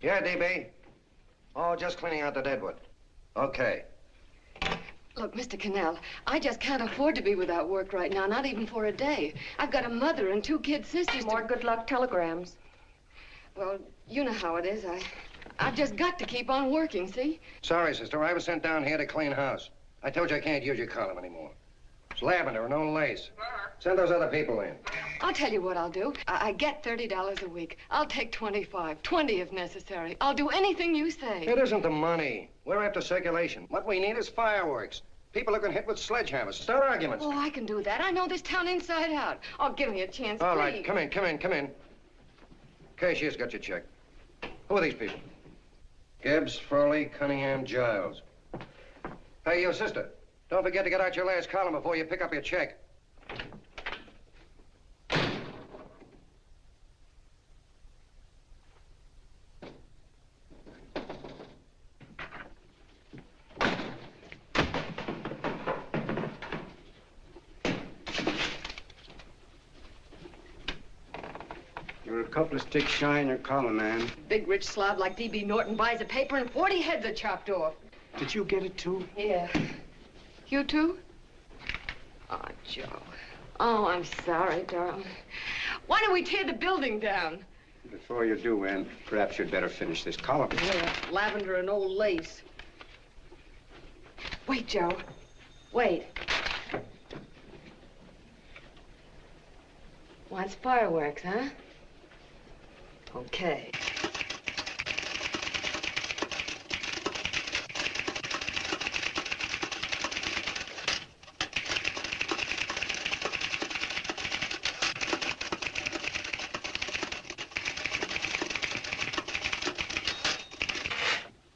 Yeah, DB. Oh, just cleaning out the deadwood. Okay. Look, Mr. Connell, I just can't afford to be without work right now, not even for a day. I've got a mother and 2 kid sisters. More good luck telegrams. Well, you know how it is. I've just got to keep on working, see? Sorry, sister. I was sent down here to clean house. I told you I can't use your column anymore. It's lavender and no lace. Send those other people in. I'll tell you what I'll do. I get $30 a week. I'll take 25, 20 if necessary. I'll do anything you say. It isn't the money. We're after circulation. What we need is fireworks. People who can hit with sledgehammers. Start arguments. Oh, I can do that. I know this town inside out. Oh, give me a chance, All please. right, come in. Cashier's got your check. Who are these people? Gibbs, Furley, Cunningham, Giles. Hey, you sister. Don't forget to get out your last column before you pick up your check. You're a couple of sticks shy in your column, man. Big rich slob like D.B. Norton buys a paper and 40 heads are chopped off. Did you get it, too? Yeah. You too? Oh, Joe. Oh, I'm sorry, darling. Why don't we tear the building down? Before you do, Ann, perhaps you'd better finish this column. Yeah, lavender and old lace. Wait, Joe. Wait. Wants fireworks, huh? Okay.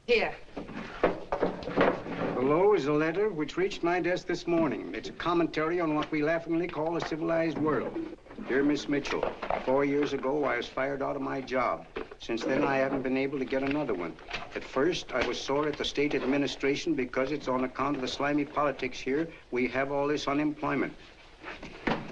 Here. Below is a letter which reached my desk this morning. It's a commentary on what we laughingly call the civilized world. Dear Miss Mitchell, 4 years ago, I was fired out of my job. Since then, I haven't been able to get another one. At first, I was sore at the state administration because it's on account of the slimy politics here we have all this unemployment.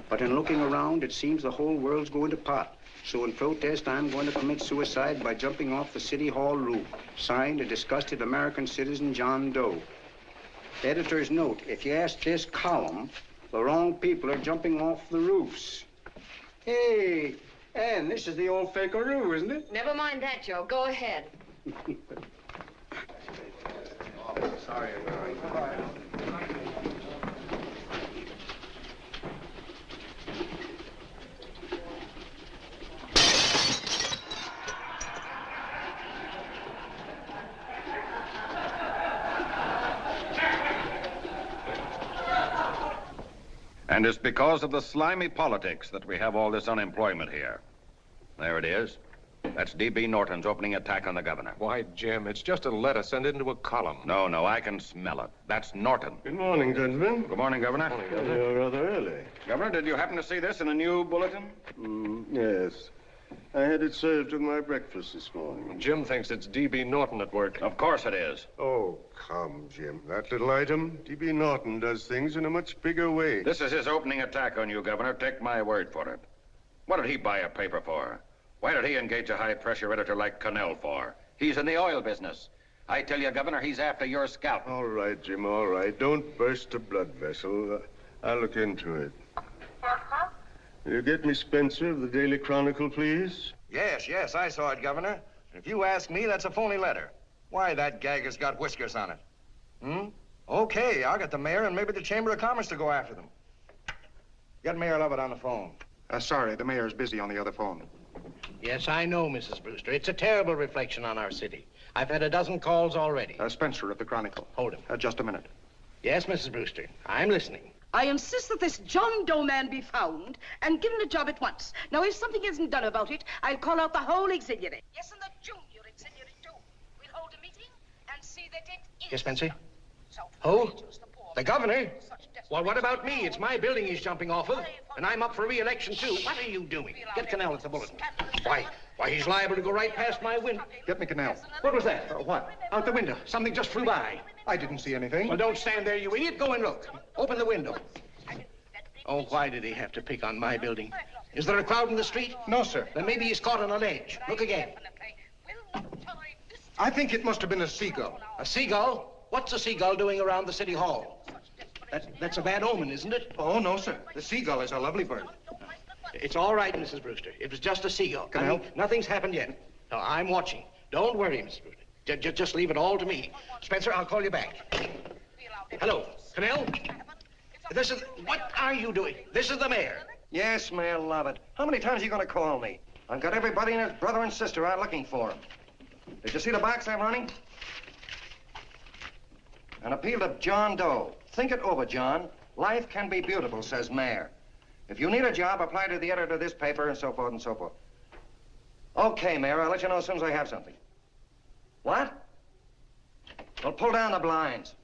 But in looking around, it seems the whole world's going to pot. So in protest, I'm going to commit suicide by jumping off the City Hall roof. Signed, a disgusted American citizen, John Doe. Editor's note, if you ask this column, the wrong people are jumping off the roofs. Hey, Ann, this is the old fakeroo, isn't it? Never mind that, Joe. Go ahead. Sorry. And it's because of the slimy politics that we have all this unemployment here. There it is. That's D.B. Norton's opening attack on the governor. Why, Jim, it's just a letter. Send it into a column. No, I can smell it. That's Norton. Good morning, gentlemen. Good morning, Governor. Good morning, Governor. You're rather early. Governor, did you happen to see this in a new bulletin? Yes. I had it served with my breakfast this morning. Jim thinks it's D.B. Norton at work. Of course it is. Oh, come, Jim. That little item, D.B. Norton does things in a much bigger way. This is his opening attack on you, Governor. Take my word for it. What did he buy a paper for? Why did he engage a high-pressure editor like Connell for? He's in the oil business. I tell you, Governor, he's after your scalp. All right, Jim, all right. Don't burst a blood vessel. I'll look into it. Will you get me Spencer of the Daily Chronicle, please? Yes, I saw it, Governor. If you ask me, that's a phony letter. Why, that gagger's got whiskers on it. Okay, I'll get the mayor and maybe the Chamber of Commerce to go after them. Get Mayor Lovett on the phone. Sorry, the mayor's busy on the other phone. Yes, I know, Mrs. Brewster. It's a terrible reflection on our city. I've had a dozen calls already. Spencer of the Chronicle. Hold him. Just a minute. Yes, Mrs. Brewster. I'm listening. I insist that this John Doe man be found and given a job at once. Now, if something isn't done about it, I'll call out the whole auxiliary. Yes, and the junior auxiliary, too. We'll hold a meeting and see that it is. Yes, Spencer? Who? The governor? Well, what about me? It's my building he's jumping off of, and I'm up for re-election, too. What are you doing? Get Connell at the bulletin. Why, he's liable to go right past my window. Get me Connell. What was that? What? Out the window. Something just flew by. I didn't see anything. Well, don't stand there, you idiot. Go and look. Open the window. Oh, why did he have to pick on my building? Is there a crowd in the street? No, sir. Then maybe he's caught on a ledge. Look again. I think it must have been a seagull. A seagull? What's a seagull doing around the city hall? That's a bad omen, isn't it? Oh, no, sir. The seagull is a lovely bird. It's all right, Mrs. Brewster. It was just a seagull. Connell? Nothing's happened yet. No, I'm watching. Don't worry, Mrs. Brewster. Just leave it all to me. Spencer, I'll call you back. Hello, Connell? What are you doing? This is the mayor. Yes, Mayor Lovett. How many times are you going to call me? I've got everybody and his brother and sister out looking for him. Did you see the box I'm running? An appeal to John Doe. Think it over, John. Life can be beautiful, says Mayor. If you need a job, apply to the editor of this paper and so forth and so forth. Okay, Mayor, I'll let you know as soon as I have something. What? Well, pull down the blinds.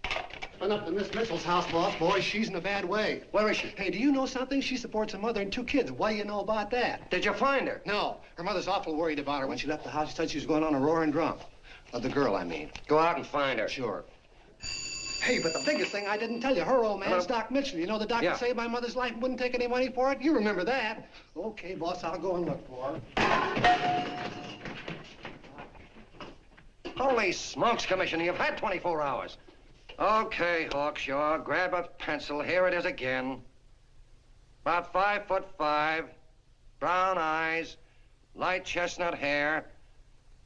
Went up to Miss Mitchell's house, boss. Boy, she's in a bad way. Where is she? Hey, do you know something? She supports a mother and 2 kids. What do you know about that? Did you find her? No. Her mother's awful worried about her. When she left the house, she said she was going on a roaring drunk. The girl, I mean. Go out and find her. Sure. Hey, but the biggest thing I didn't tell you, her old man's Doc Mitchell. You know the doctor saved my mother's life and wouldn't take any money for it? You remember that. Okay, boss, I'll go and look for her. Holy smokes, Commissioner, you've had 24 hours. Okay, Hawkshaw, grab a pencil. Here it is again. About 5'5", brown eyes, light chestnut hair,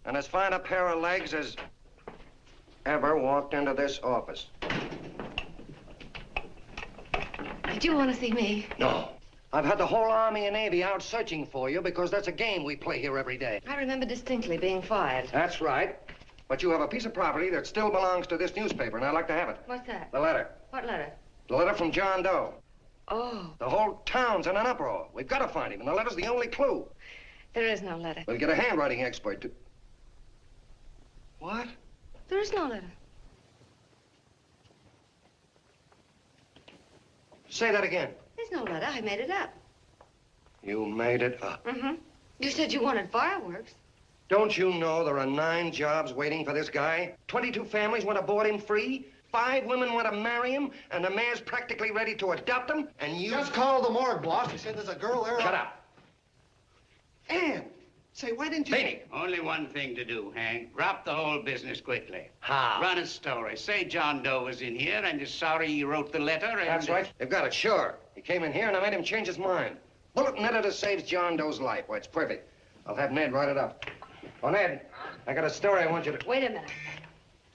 and as fine a pair of legs as ever walked into this office. Did you want to see me? No. I've had the whole Army and Navy out searching for you because that's a game we play here every day. I remember distinctly being fired. That's right. But you have a piece of property that still belongs to this newspaper, and I'd like to have it. What's that? The letter. What letter? The letter from John Doe. Oh. The whole town's in an uproar. We've got to find him, and the letter's the only clue. There is no letter. We'll get a handwriting expert to... What? There is no letter. Say that again. There's no letter. I made it up. You made it up. Mm-hmm. You said you wanted fireworks. Don't you know there are 9 jobs waiting for this guy? 22 families want to board him free. 5 women want to marry him, and the mayor's practically ready to adopt him, and you... Just call the morgue, boss. He said there's a girl there. Shut up. Ann, say, why didn't you... Beatty. Only one thing to do, Hank. Drop the whole business quickly. How? Run a story. Say John Doe was in here and is sorry he wrote the letter and... That's right. They've got it, sure. He came in here, and I made him change his mind. Bulletin editor saves John Doe's life. Why, it's perfect. I'll have Ned write it up. Oh, Ned, I got a story I want you to... Wait a minute.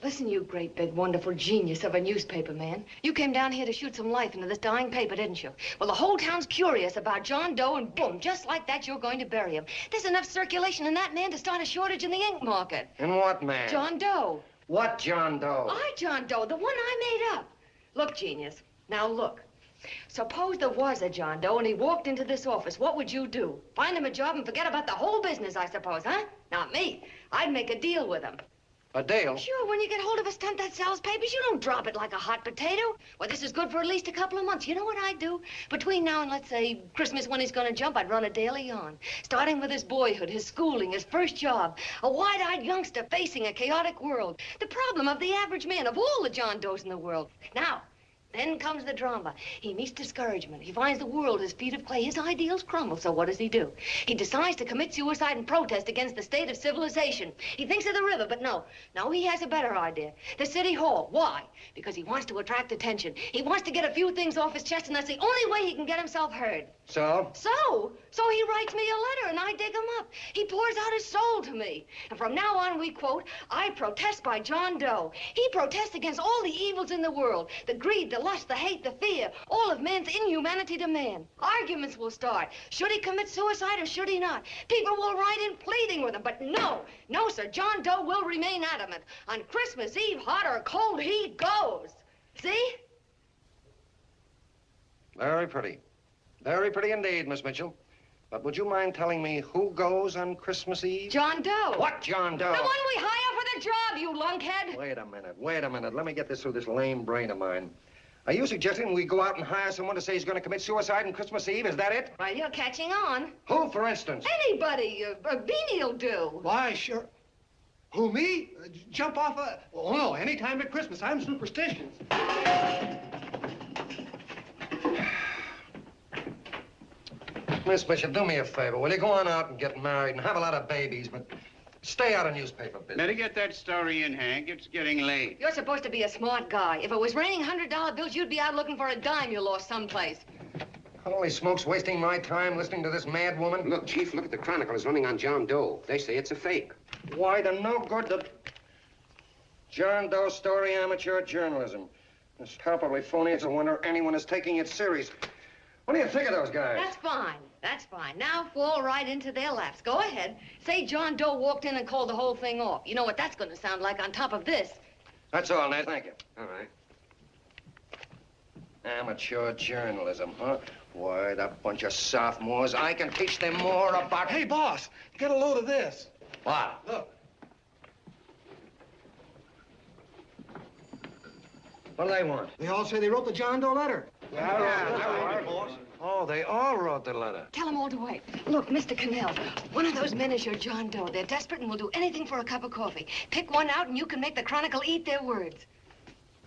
Listen, you great, big, wonderful genius of a newspaper man. You came down here to shoot some life into this dying paper, didn't you? Well, the whole town's curious about John Doe, and boom, just like that, you're going to bury him. There's enough circulation in that man to start a shortage in the ink market. In what man? John Doe. What John Doe? John Doe, the one I made up. Look, genius, now look. Suppose there was a John Doe and he walked into this office. What would you do? Find him a job and forget about the whole business, I suppose, huh? Not me. I'd make a deal with him. A deal? Sure, when you get hold of a stunt that sells papers, you don't drop it like a hot potato. Well, this is good for at least a couple of months. You know what I'd do? Between now and, let's say, Christmas when he's gonna jump, I'd run a daily on. Starting with his boyhood, his schooling, his first job. A wide-eyed youngster facing a chaotic world. The problem of the average man, of all the John Does in the world. Now, then comes the drama. He meets discouragement. He finds the world his feet of clay. His ideals crumble, so what does he do? He decides to commit suicide and protest against the state of civilization. He thinks of the river, but no, he has a better idea. The city hall. Why? Because he wants to attract attention. He wants to get a few things off his chest, and that's the only way he can get himself heard. So? So he writes me a letter, and I dig him up. He pours out his soul to me. And from now on, we quote, I protest by John Doe. He protests against all the evils in the world. The greed, the lust, the hate, the fear. All of man's inhumanity to man. Arguments will start. Should he commit suicide or should he not? People will write in pleading with him. But no, sir. John Doe will remain adamant. On Christmas Eve, hot or cold, he goes. See? Very pretty. Very pretty indeed, Miss Mitchell. But would you mind telling me who goes on Christmas Eve? John Doe. What John Doe? The one we hire for the job, you lunkhead. Wait a minute. Let me get this through this lame brain of mine. Are you suggesting we go out and hire someone to say he's going to commit suicide on Christmas Eve? Is that it? Well, you're catching on. Who, for instance? Anybody. Beanie'll do. Why, sure. Who, me? Jump off a... Oh, no, any time at Christmas. I'm superstitious. Miss Bishop, do me a favor. Will you go on out and get married and have a lot of babies, but Stay out of newspaper business. Better get that story in, Hank. It's getting late. You're supposed to be a smart guy. If it was raining $100 bills, you'd be out looking for a dime you lost someplace. Holy smokes, wasting my time listening to this mad woman. Look, Chief, look at the Chronicle. It's running on John Doe. They say it's a fake. Why the no good the John Doe story, amateur journalism. It's palpably phony. It's a wonder anyone is taking it serious. What do you think of those guys? That's fine. That's fine. Now fall right into their laps. Go ahead. Say John Doe walked in and called the whole thing off. You know what that's going to sound like on top of this. That's all, Ned. Thank you. All right. Amateur journalism, huh? Why, that bunch of sophomores, I can teach them more about... Hey, boss, get a load of this. What? Look. What do they want? They all say they wrote the John Doe letter. Oh, they all wrote the letter. Tell them all to wait. Look, Mr. Connell, one of those men is your John Doe. They're desperate and will do anything for a cup of coffee. Pick one out and you can make the Chronicle eat their words.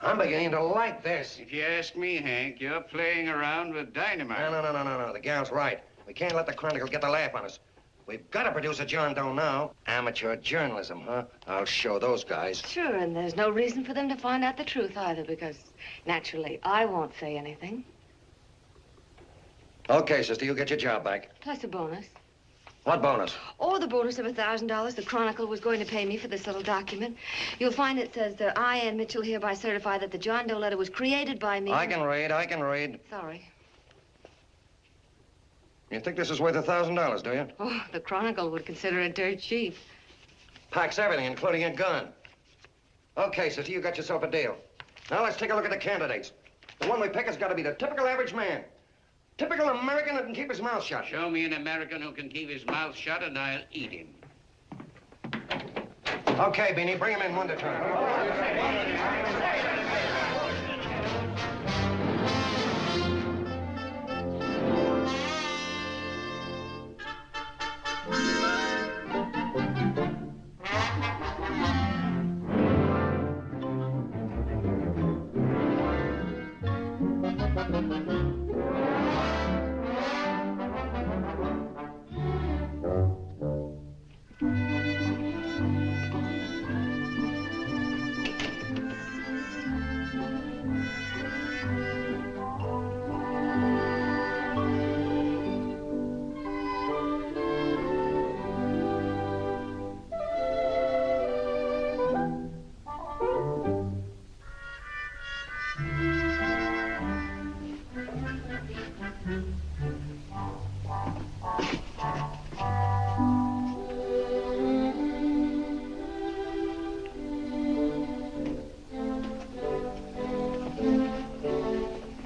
I'm beginning to like this. If you ask me, Hank, you're playing around with dynamite. No. The gal's right. We can't let the Chronicle get the laugh on us. We've got to produce a John Doe now. Amateur journalism, huh? I'll show those guys. Sure, and there's no reason for them to find out the truth either, because naturally, I won't say anything. Okay, sister, you get your job back. Plus a bonus. What bonus? Or the bonus of $1,000 the Chronicle was going to pay me for this little document. You'll find it says that I, Ann Mitchell, hereby certify that the John Doe letter was created by me. I can read. Sorry. You think this is worth $1,000, do you? Oh, the Chronicle would consider it dirt cheap. Packs everything, including a gun. Okay, sister, you got yourself a deal. Now let's take a look at the candidates. The one we pick has got to be the typical average man. Typical American that can keep his mouth shut. Show me an American who can keep his mouth shut and I'll eat him. Okay, Beanie, bring him in one at a time.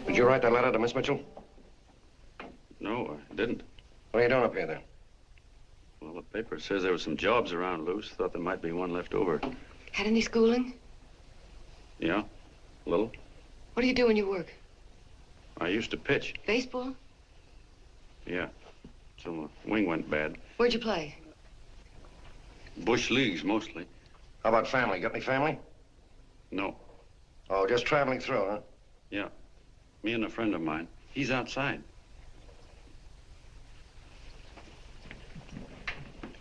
Did you write that letter to Miss Mitchell? No, I didn't. What are you doing up here, then? Well, the paper says there were some jobs around loose. Thought there might be one left over. Had any schooling? Yeah, a little. What do you do when you work? I used to pitch. Baseball? Yeah, so the wing went bad. Where'd you play? Bush leagues, mostly. How about family? Got any family? No. Oh, just traveling through, huh? Yeah, me and a friend of mine. He's outside.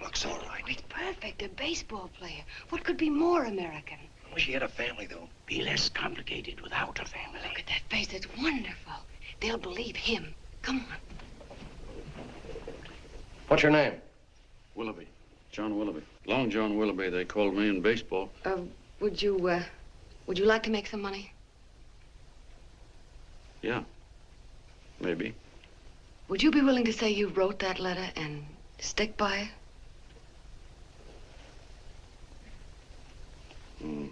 Looks all right. It's perfect, a baseball player. What could be more American? Wish he had a family, though. Be less complicated without a family. Look at that face, it's wonderful. They'll believe him. Come on. What's your name? Willoughby. John Willoughby. Long John Willoughby, they called me in baseball. Would you like to make some money? Yeah, maybe. Would you be willing to say you wrote that letter and stick by it?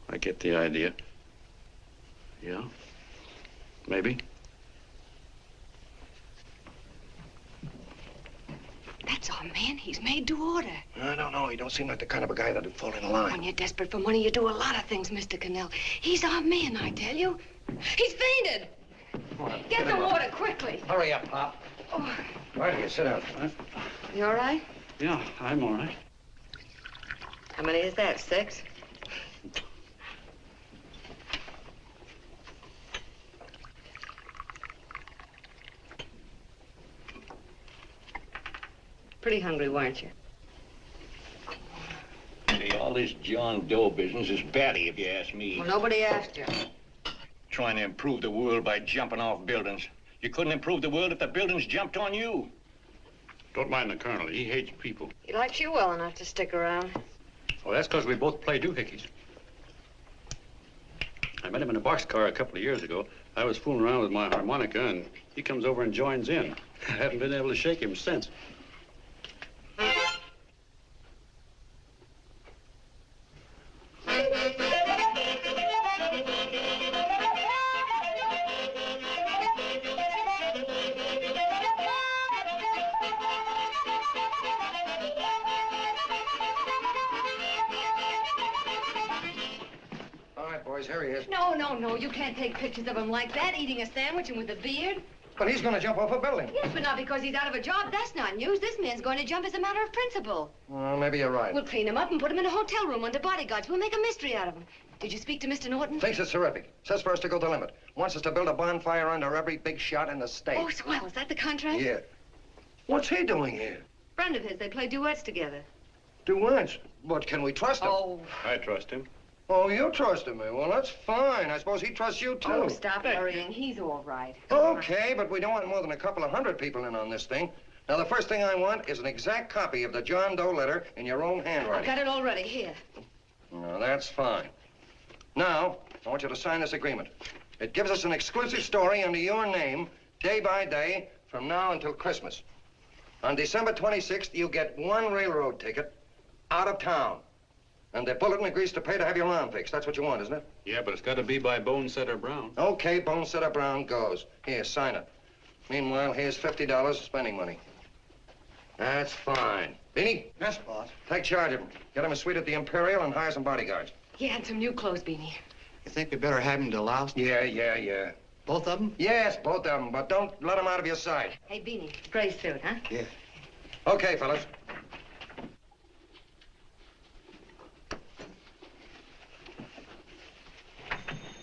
I get the idea. Yeah, maybe. That's our man. He's made to order. I don't know. He don't seem like the kind of a guy that'd fall in line. When you're desperate for money, you do a lot of things, Mr. Connell. He's our man, I tell you. He's fainted. Come on, Get the water quickly. Hurry up, Pop. Oh. Right here, sit down. You all right? Yeah, I'm all right. How many is that, 6? Pretty hungry, weren't you? All this John Doe business is batty, if you ask me. Well, nobody asked you. Trying to improve the world by jumping off buildings. You couldn't improve the world if the buildings jumped on you. Don't mind the colonel. He hates people. He likes you well enough to stick around. Well, that's because we both play doohickeys. I met him in a boxcar a couple of years ago. I was fooling around with my harmonica, and he comes over and joins in. I haven't been able to shake him since. No, you can't take pictures of him like that, eating a sandwich and with a beard. But he's going to jump off a building. Yes, but not because he's out of a job. That's not news. This man's going to jump as a matter of principle. Well, maybe you're right. We'll clean him up and put him in a hotel room under bodyguards. We'll make a mystery out of him. Did you speak to Mr. Norton? Thinks it's terrific. Says for us to go the limit. Wants us to build a bonfire under every big shot in the state. Oh, swell. Is that the contract? Yeah. What's he doing here? Friend of his. They play duets together. Duets? But can we trust him? Oh. I trust him. Oh, you trusted me. Well, that's fine. I suppose he trusts you, too. Oh, stop worrying. He's all right. Okay, but we don't want more than a couple of hundred people in on this thing. Now, the first thing I want is an exact copy of the John Doe letter in your own handwriting. I've got it already. Here. No, that's fine. Now, I want you to sign this agreement. It gives us an exclusive story under your name, day by day, from now until Christmas. On December 26th, you get one railroad ticket out of town. And the bulletin agrees to pay to have your arm fixed. That's what you want, isn't it? Yeah, but it's got to be by Bonesetter Brown. Okay, Bonesetter Brown goes. Here, sign it. Meanwhile, here's $50 spending money. That's fine. Beanie? Yes, boss. Take charge of him. Get him a suite at the Imperial and hire some bodyguards. Yeah, and some new clothes, Beanie. You think we better have him to Laos? Yeah. Both of them? Yes, both of them, but don't let them out of your sight. Hey, Beanie, gray suit, huh? Yeah. Okay, fellas.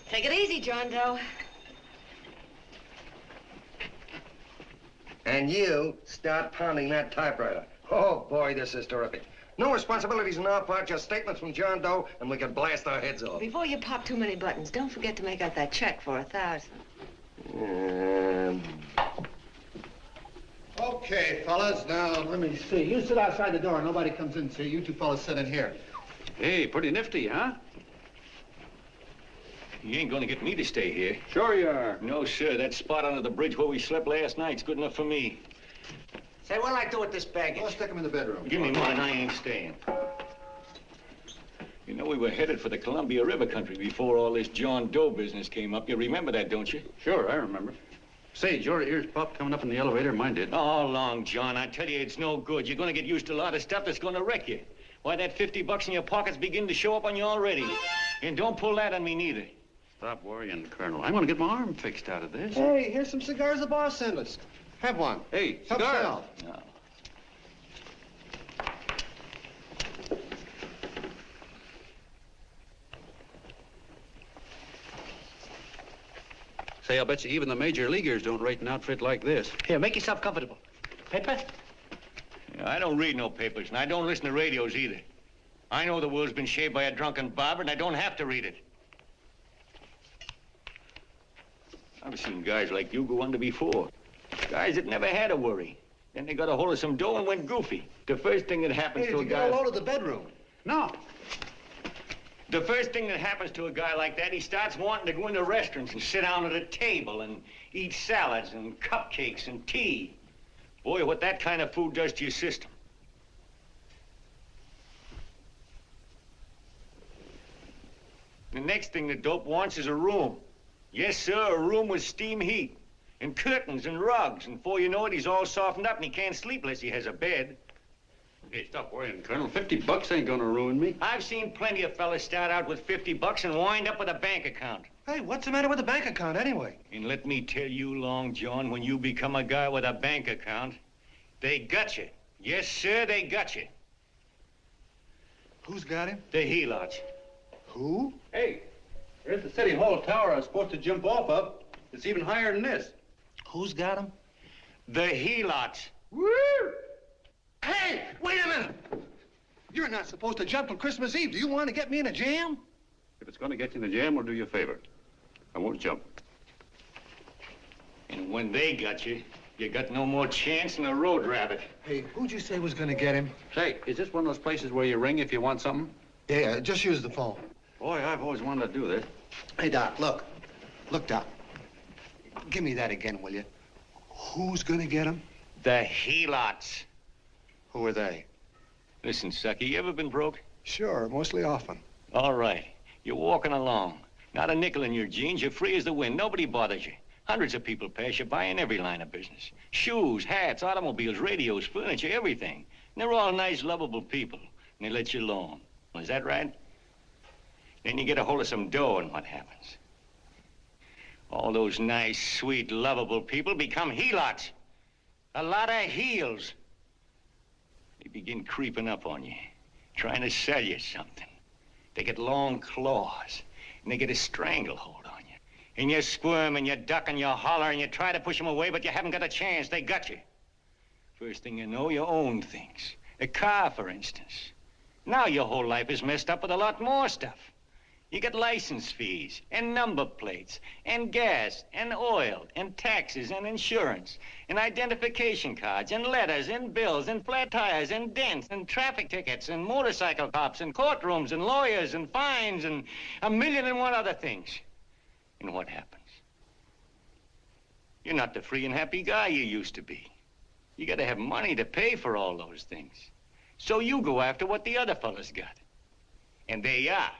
Take it easy, John Doe. And you start pounding that typewriter. Oh, boy, this is terrific. No responsibilities on our part, just statements from John Doe, and we can blast our heads off. Before you pop too many buttons, don't forget to make out that check for 1,000. Okay, fellas, now, let me see. You sit outside the door. Nobody comes in, see? You two fellas sit in here. Hey, pretty nifty, huh? You ain't gonna get me to stay here. Sure you are. No, sir. That spot under the bridge where we slept last night's good enough for me. Say, what'll I do with this baggage? Go stick him in the bedroom. Give me mine. I ain't staying. You know, we were headed for the Columbia River country before all this John Doe business came up. You remember that, don't you? Sure, I remember. Say, did your ears pop coming up in the elevator? Mine did. All along, John. I tell you, it's no good. You're gonna get used to a lot of stuff that's gonna wreck you. Why, that $50 in your pocket's beginning to show up on you already. And don't pull that on me, neither. Stop worrying, Colonel. I'm gonna get my arm fixed out of this. Hey, here's some cigars the boss sent us. Have one. Hey, Help cigars. yourself. No. Say, I'll bet you even the major leaguers don't rate an outfit like this. Here, make yourself comfortable. Paper? I don't read no papers, and I don't listen to radios either. I know the world's been shaped by a drunken barber, and I don't have to read it. I've seen guys like you go under before. Guys that never had a worry. Then they got a hold of some dough and went goofy. The first thing that happens to a guy... Hey, did you get a load of the bedroom? No. The first thing that happens to a guy like that, he starts wanting to go into restaurants and sit down at a table and eat salads and cupcakes and tea. Boy, what that kind of food does to your system. The next thing the dope wants is a room. Yes, sir, a room with steam heat and curtains and rugs. And before you know it, he's all softened up and he can't sleep unless he has a bed. Hey, stop worrying, Colonel. $50 ain't gonna ruin me. I've seen plenty of fellas start out with $50 and wind up with a bank account. Hey, what's the matter with the bank account, anyway? And let me tell you, Long John, when you become a guy with a bank account, they got you. Yes, sir, they got you. Who's got him? The helots. Who? Hey, here's the City Hall tower I was supposed to jump off of. It's even higher than this. Who's got him? The helots. Woo! Hey, wait a minute! You're not supposed to jump till Christmas Eve. Do you want to get me in a jam? If it's going to get you in the jam, we'll do you a favor. I won't jump. And when they got you, you got no more chance than a road rabbit. Hey, who'd you say was going to get him? Say, is this one of those places where you ring if you want something? Yeah, just use the phone. Boy, I've always wanted to do this. Hey, Doc, look. Look, Doc. Give me that again, will you? Who's going to get him? The helots. Who are they? Listen, Sucky, you ever been broke? Sure, mostly often. All right. You're walking along. Not a nickel in your jeans. You're free as the wind. Nobody bothers you. Hundreds of people pass you by in every line of business. Shoes, hats, automobiles, radios, furniture, everything. And they're all nice, lovable people. And they let you alone. Is that right? Then you get a hold of some dough, and what happens? All those nice, sweet, lovable people become helots. A lot of heels. They begin creeping up on you, trying to sell you something. They get long claws, and they get a stranglehold on you. And you squirm, and you duck, and you holler, and you try to push them away, but you haven't got a chance. They got you. First thing you know, you own things. A car, for instance. Now your whole life is messed up with a lot more stuff. You get license fees, and number plates, and gas, and oil, and taxes, and insurance, and identification cards, and letters, and bills, and flat tires, and dents, and traffic tickets, and motorcycle cops, and courtrooms, and lawyers, and fines, and 1,000,001 other things. And what happens? You're not the free and happy guy you used to be. You gotta have money to pay for all those things. So you go after what the other fellas got. And there you are.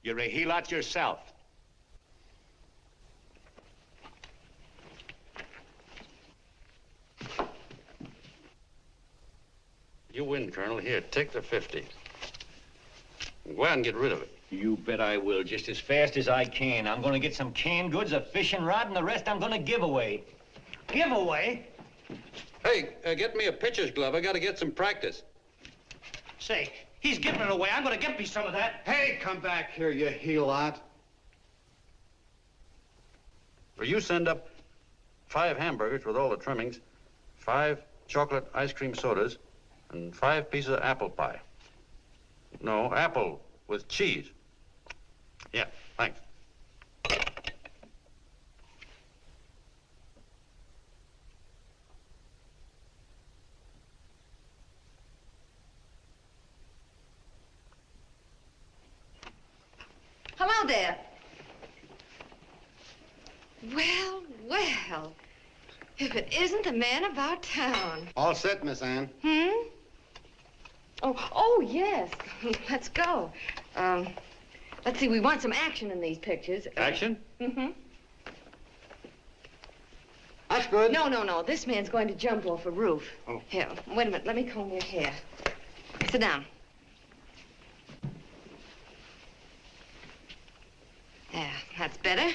You're a helot yourself. You win, Colonel. Here, take the 50. Go out and get rid of it. You bet I will, just as fast as I can. I'm gonna get some canned goods, a fishing rod, and the rest I'm gonna give away. Give away? Hey, get me a pitcher's glove. I gotta get some practice. Say, he's giving it away. I'm gonna get me some of that. Hey, come back here, you helot. Well, you send up 5 hamburgers with all the trimmings, 5 chocolate ice cream sodas, and 5 pieces of apple pie. No, apple with cheese. Yeah, thanks. Hello there. Well, well. If it isn't the man about town. All set, Miss Anne. Hmm? Oh, yes. Let's go. Let's see, we want some action in these pictures. Action? Mm-hmm. That's good. No. This man's going to jump off a roof. Oh. Here, wait a minute. Let me comb your hair. Sit down. There, that's better.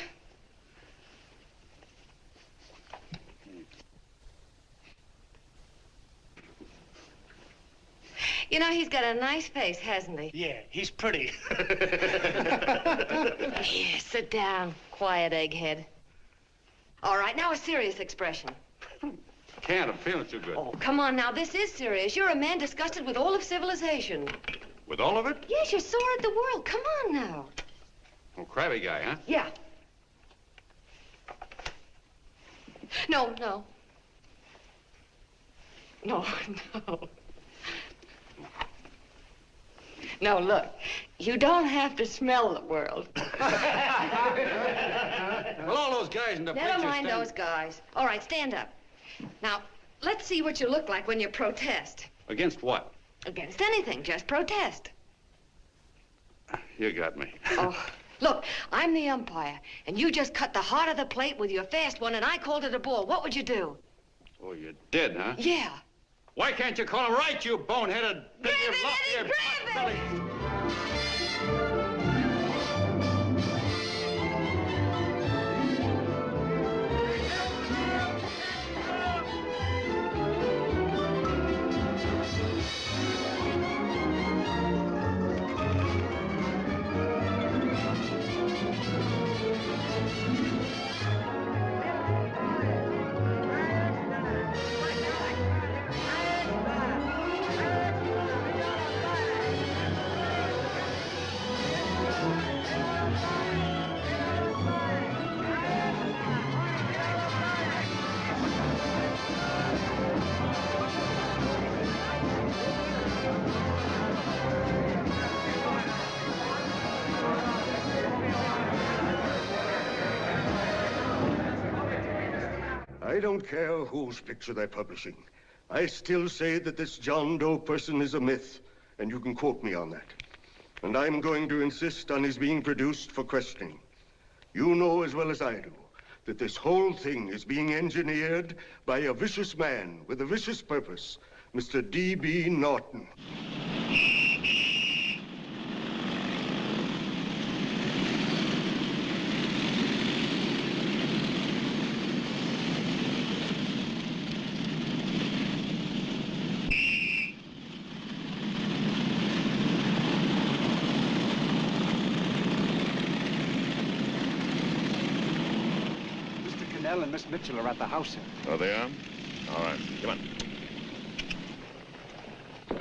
You know, he's got a nice face, hasn't he? Yeah, he's pretty. Here, sit down. Quiet, egghead. All right, now a serious expression. Can't. I'm feeling too good. Oh, come on now. This is serious. You're a man disgusted with all of civilization. With all of it? Yes, you're sore at the world. Come on now. Oh, crabby guy, huh? Yeah. No. No, look. You don't have to smell the world. Well, all those guys in the picture Never mind those guys. All right, stand up. Now, let's see what you look like when you protest. Against what? Against anything. Just protest. You got me. Oh, look, I'm the umpire, and you just cut the heart of the plate with your fast one, and I called it a ball. What would you do? Oh, you did, huh? Yeah. Why can't you call him right, you boneheaded... Grab it, Eddie, grab it! I don't care whose picture they're publishing. I still say that this John Doe person is a myth, and you can quote me on that. And I'm going to insist on his being produced for questioning. You know as well as I do that this whole thing is being engineered by a vicious man with a vicious purpose, Mr. D.B. Norton. Connell and Miss Mitchell are at the house, sir. Oh, they are? All right, come on.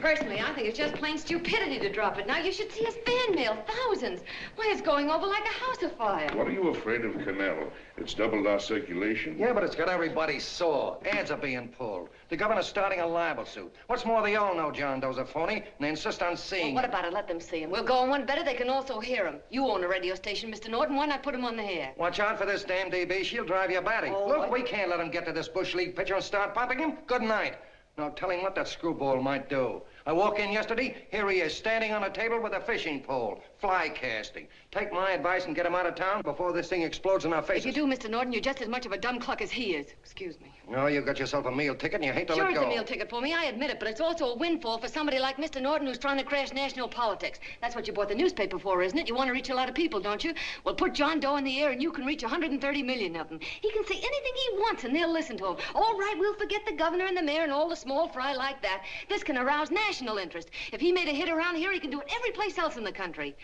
Personally, I think it's just plain stupidity to drop it now. You should see his fan mail, thousands. Why, it's going over like a house afire. What are you afraid of, Connell? It's doubled our circulation. Yeah, but it's got everybody sore. Ads are being pulled. The governor's starting a libel suit. What's more, they all know John Doe's a phony, and they insist on seeing Well, what about it? Let them see him. We'll go on one better. They can also hear him. You own a radio station, Mr. Norton. Why not put him on the air? Watch out for this damn DB. She'll drive you batty. Oh, Look, we can't let him get to this Bush League pitcher and start pumping him. Good night. Now, tell him what that screwball might do. I walk in yesterday, here he is, standing on a table with a fishing pole, fly casting. Take my advice and get him out of town before this thing explodes in our faces. If you do, Mr. Norton, you're just as much of a dumb cluck as he is. Excuse me. No, you got yourself a meal ticket and you hate to Sure, let go. it's a meal ticket for me, I admit it, but it's also a windfall for somebody like Mr. Norton who's trying to crash national politics. That's what you bought the newspaper for, isn't it? You want to reach a lot of people, don't you? Well, put John Doe in the air and you can reach 130 million of them. He can say anything he wants and they'll listen to him. All right, we'll forget the governor and the mayor and all the small fry like that. This can arouse national interest. If he made a hit around here, he can do it every place else in the country.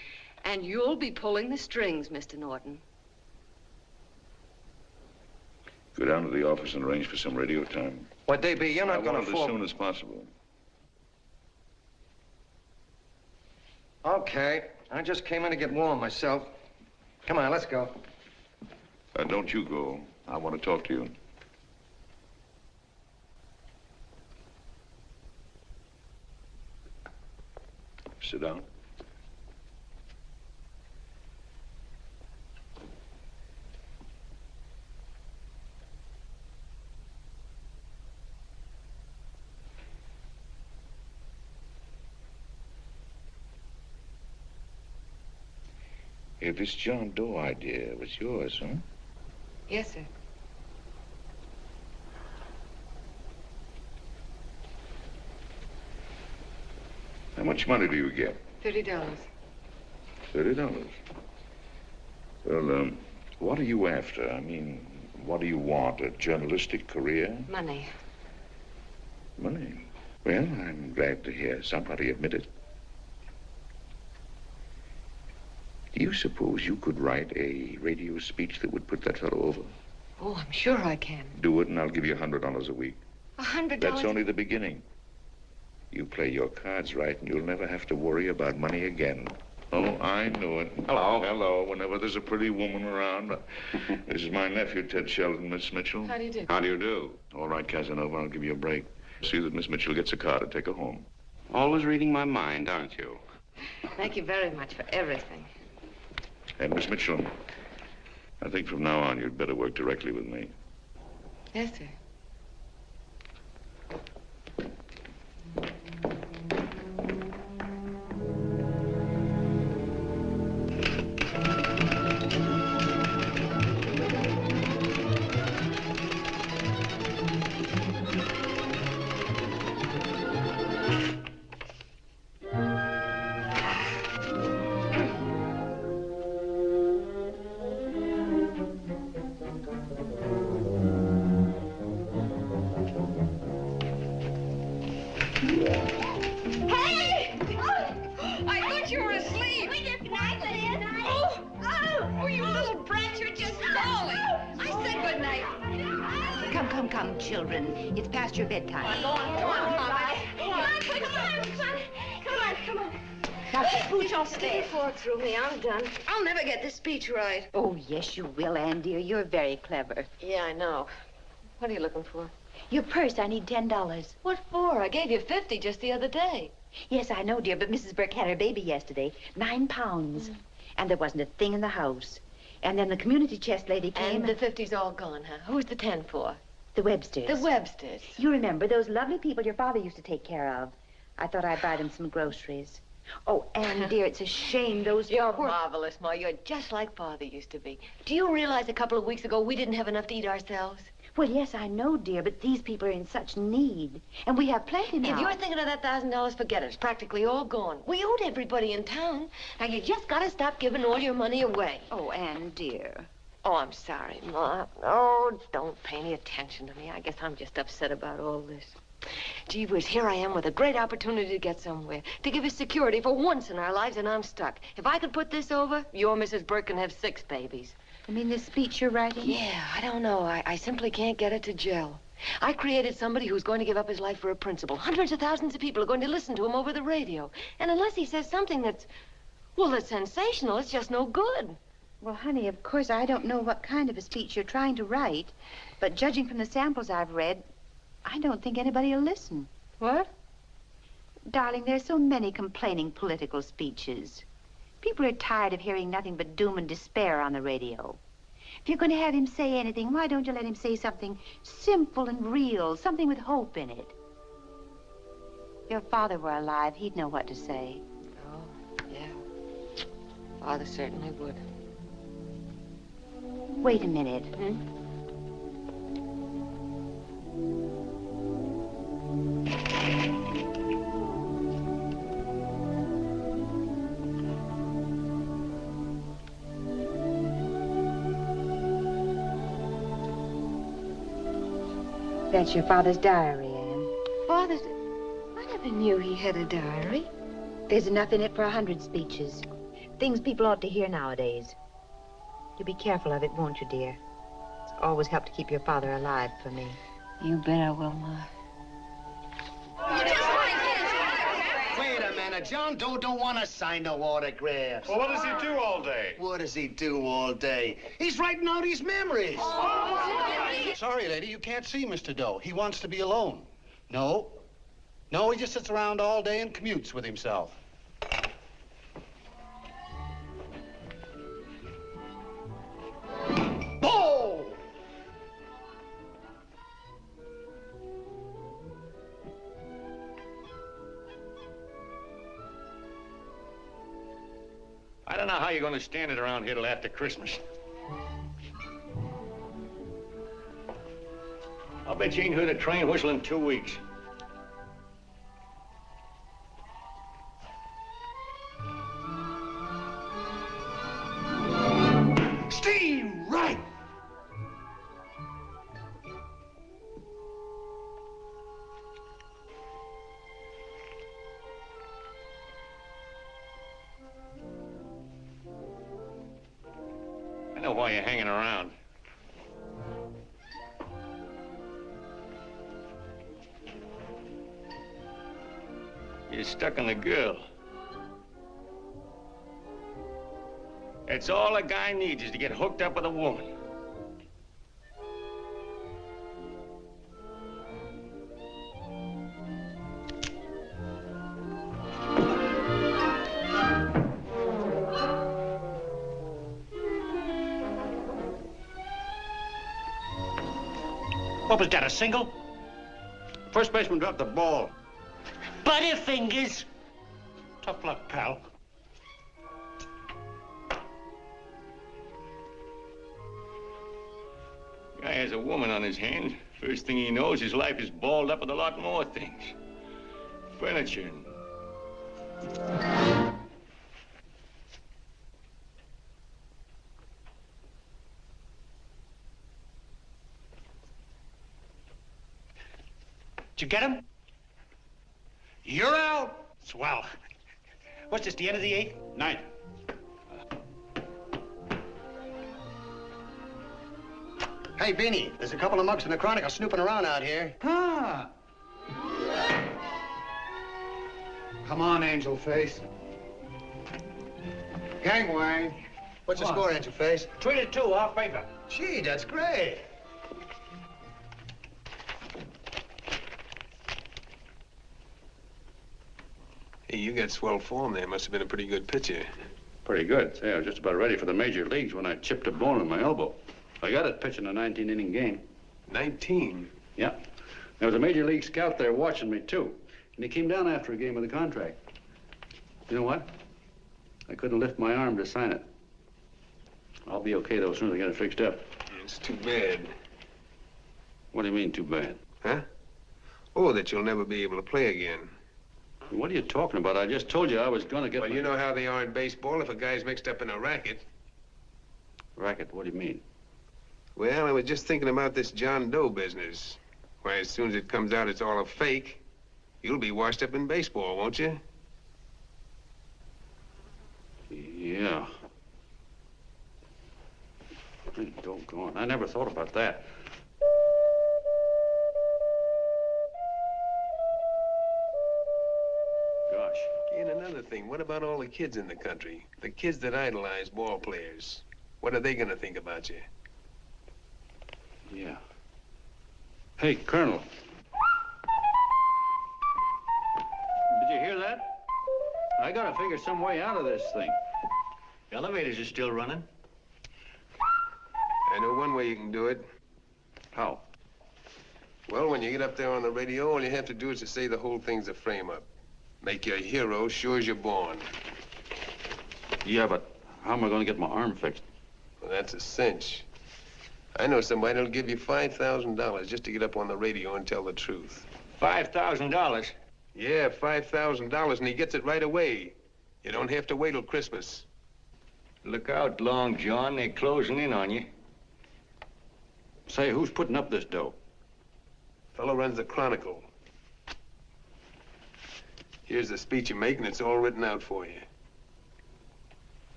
And you'll be pulling the strings, Mr. Norton. Go down to the office and arrange for some radio time. Well, DB, you're not going to As soon as possible. Okay. I just came in to get warm myself. Come on, let's go. Don't you go. I want to talk to you. Sit down. Hey, this John Doe idea was yours, huh? Yes, sir. How much money do you get? $30. $30. Well, what are you after? I mean, what do you want? A journalistic career? Money. Money? Well, I'm glad to hear somebody admit it. Do you suppose you could write a radio speech that would put that fellow over? Oh, I'm sure I can. Do it, and I'll give you $100 a week. $100? That's only the beginning. You play your cards right, and you'll never have to worry about money again. Oh, I know it. Hello. Hello. Whenever there's a pretty woman around. This is my nephew, Ted Sheldon, Miss Mitchell. How do you do? How do you do? All right, Casanova, I'll give you a break. See that Miss Mitchell gets a car to take her home. Always reading my mind, aren't you? Thank you very much for everything. And Miss Mitchell, I think from now on you'd better work directly with me. Yes, sir. Come, children. It's past your bedtime. Go on. Come on. Now, pooch off Stick your fork through me. I'm done. I'll never get this speech right. Oh, yes, you will, Ann, dear. You're very clever. Yeah, I know. What are you looking for? Your purse, I need $10. What for? I gave you 50 just the other day. Yes, I know, dear, but Mrs. Burke had her baby yesterday. 9 pounds. And there wasn't a thing in the house. And then the community chest lady came. And the 50's all gone, huh? Who's the 10 for? The Websters. The Websters. You remember those lovely people your father used to take care of. I thought I'd buy them some groceries. Oh, Anne, dear, it's a shame those You're poor... marvelous, Ma. You're just like Father used to be. Do you realize a couple of weeks ago we didn't have enough to eat ourselves? Well, yes, I know, dear, but these people are in such need. And we have plenty now. If you're thinking of that $1,000, forget it. It's practically all gone. We owed everybody in town. Now, you just gotta stop giving all your money away. Oh, Anne, dear. Oh, I'm sorry, Ma. Oh, don't pay any attention to me. I guess I'm just upset about all this. Gee whiz, here I am with a great opportunity to get somewhere, to give us security for once in our lives, and I'm stuck. If I could put this over, your Mrs. Burke can have 6 babies. You mean this speech you're writing? Yeah, I don't know. I simply can't get it to gel. I created somebody who's going to give up his life for a principle. Hundreds of thousands of people are going to listen to him over the radio. And unless he says something that's sensational, it's just no good. Well, honey, of course, I don't know what kind of a speech you're trying to write, but judging from the samples I've read, I don't think anybody will listen. What? Darling, there's so many complaining political speeches. People are tired of hearing nothing but doom and despair on the radio. If you're going to have him say anything, why don't you let him say something simple and real, something with hope in it? If your father were alive, he'd know what to say. Oh, yeah. Father certainly would. Wait a minute. That's your father's diary, Anne. Father's... I never knew he had a diary. There's enough in it for 100 speeches. Things people ought to hear nowadays. You'll be careful of it, won't you, dear? It's always helped to keep your father alive for me. You bet I will, Ma. Wait a minute. John Doe don't want to sign no autographs. Well, what does he do all day? What does he do all day? He's writing out his memories. Sorry, lady, you can't see Mr. Doe. He wants to be alone. No, he just sits around all day and commutes with himself. Oh! I don't know how you're going to stand it around here till after Christmas. I'll bet you ain't heard a train whistle in 2 weeks. Steve, right! I know why you're hanging around. You're stuck on the girl. That's all a guy needs is to get hooked up with a woman. What was that, a single? First baseman dropped the ball. Butterfingers. Tough luck, pal. Guy has a woman on his hands. First thing he knows, his life is balled up with a lot more things. Furniture and... Did you get him? You're out. Swell. What's this, the end of the 8th? 9th. Hey, Beanie, there's a couple of mugs from the Chronicle snooping around out here. Ah. Come on, Angel Face. Gangway. What's the score, Angel Face? 3-2, our favor. Gee, that's great. Hey, you got swell form there. Must have been a pretty good pitcher. Pretty good. Say, I was just about ready for the major leagues when I chipped a bone in my elbow. I got it pitching a 19-inning game. 19? Yeah. There was a major league scout there watching me, too. And he came down after a game with the contract. You know what? I couldn't lift my arm to sign it. I'll be okay, though, as soon as I get it fixed up. It's too bad. What do you mean, too bad? Huh? Oh, that you'll never be able to play again. What are you talking about? I just told you I was going to get... Well, you know how they are in baseball if a guy's mixed up in a racket. Racket? What do you mean? Well, I was just thinking about this John Doe business. Why, as soon as it comes out it's all a fake, you'll be washed up in baseball, won't you? Yeah. Hey, doggone. I never thought about that. Gosh. And another thing, what about all the kids in the country? The kids that idolize ball players. What are they gonna think about you? Yeah. Hey, Colonel. Did you hear that? I gotta figure some way out of this thing. The elevators are still running. I know one way you can do it. How? Well, when you get up there on the radio, all you have to do is to say the whole thing's a frame-up. Make you a hero sure as you're born. Yeah, but how am I going to get my arm fixed? Well, that's a cinch. I know somebody that'll give you $5,000 just to get up on the radio and tell the truth. $5,000? Yeah, $5,000, and he gets it right away. You don't have to wait till Christmas. Look out, Long John. They're closing in on you. Say, who's putting up this dough? Fellow runs the Chronicle. Here's the speech you make, and it's all written out for you.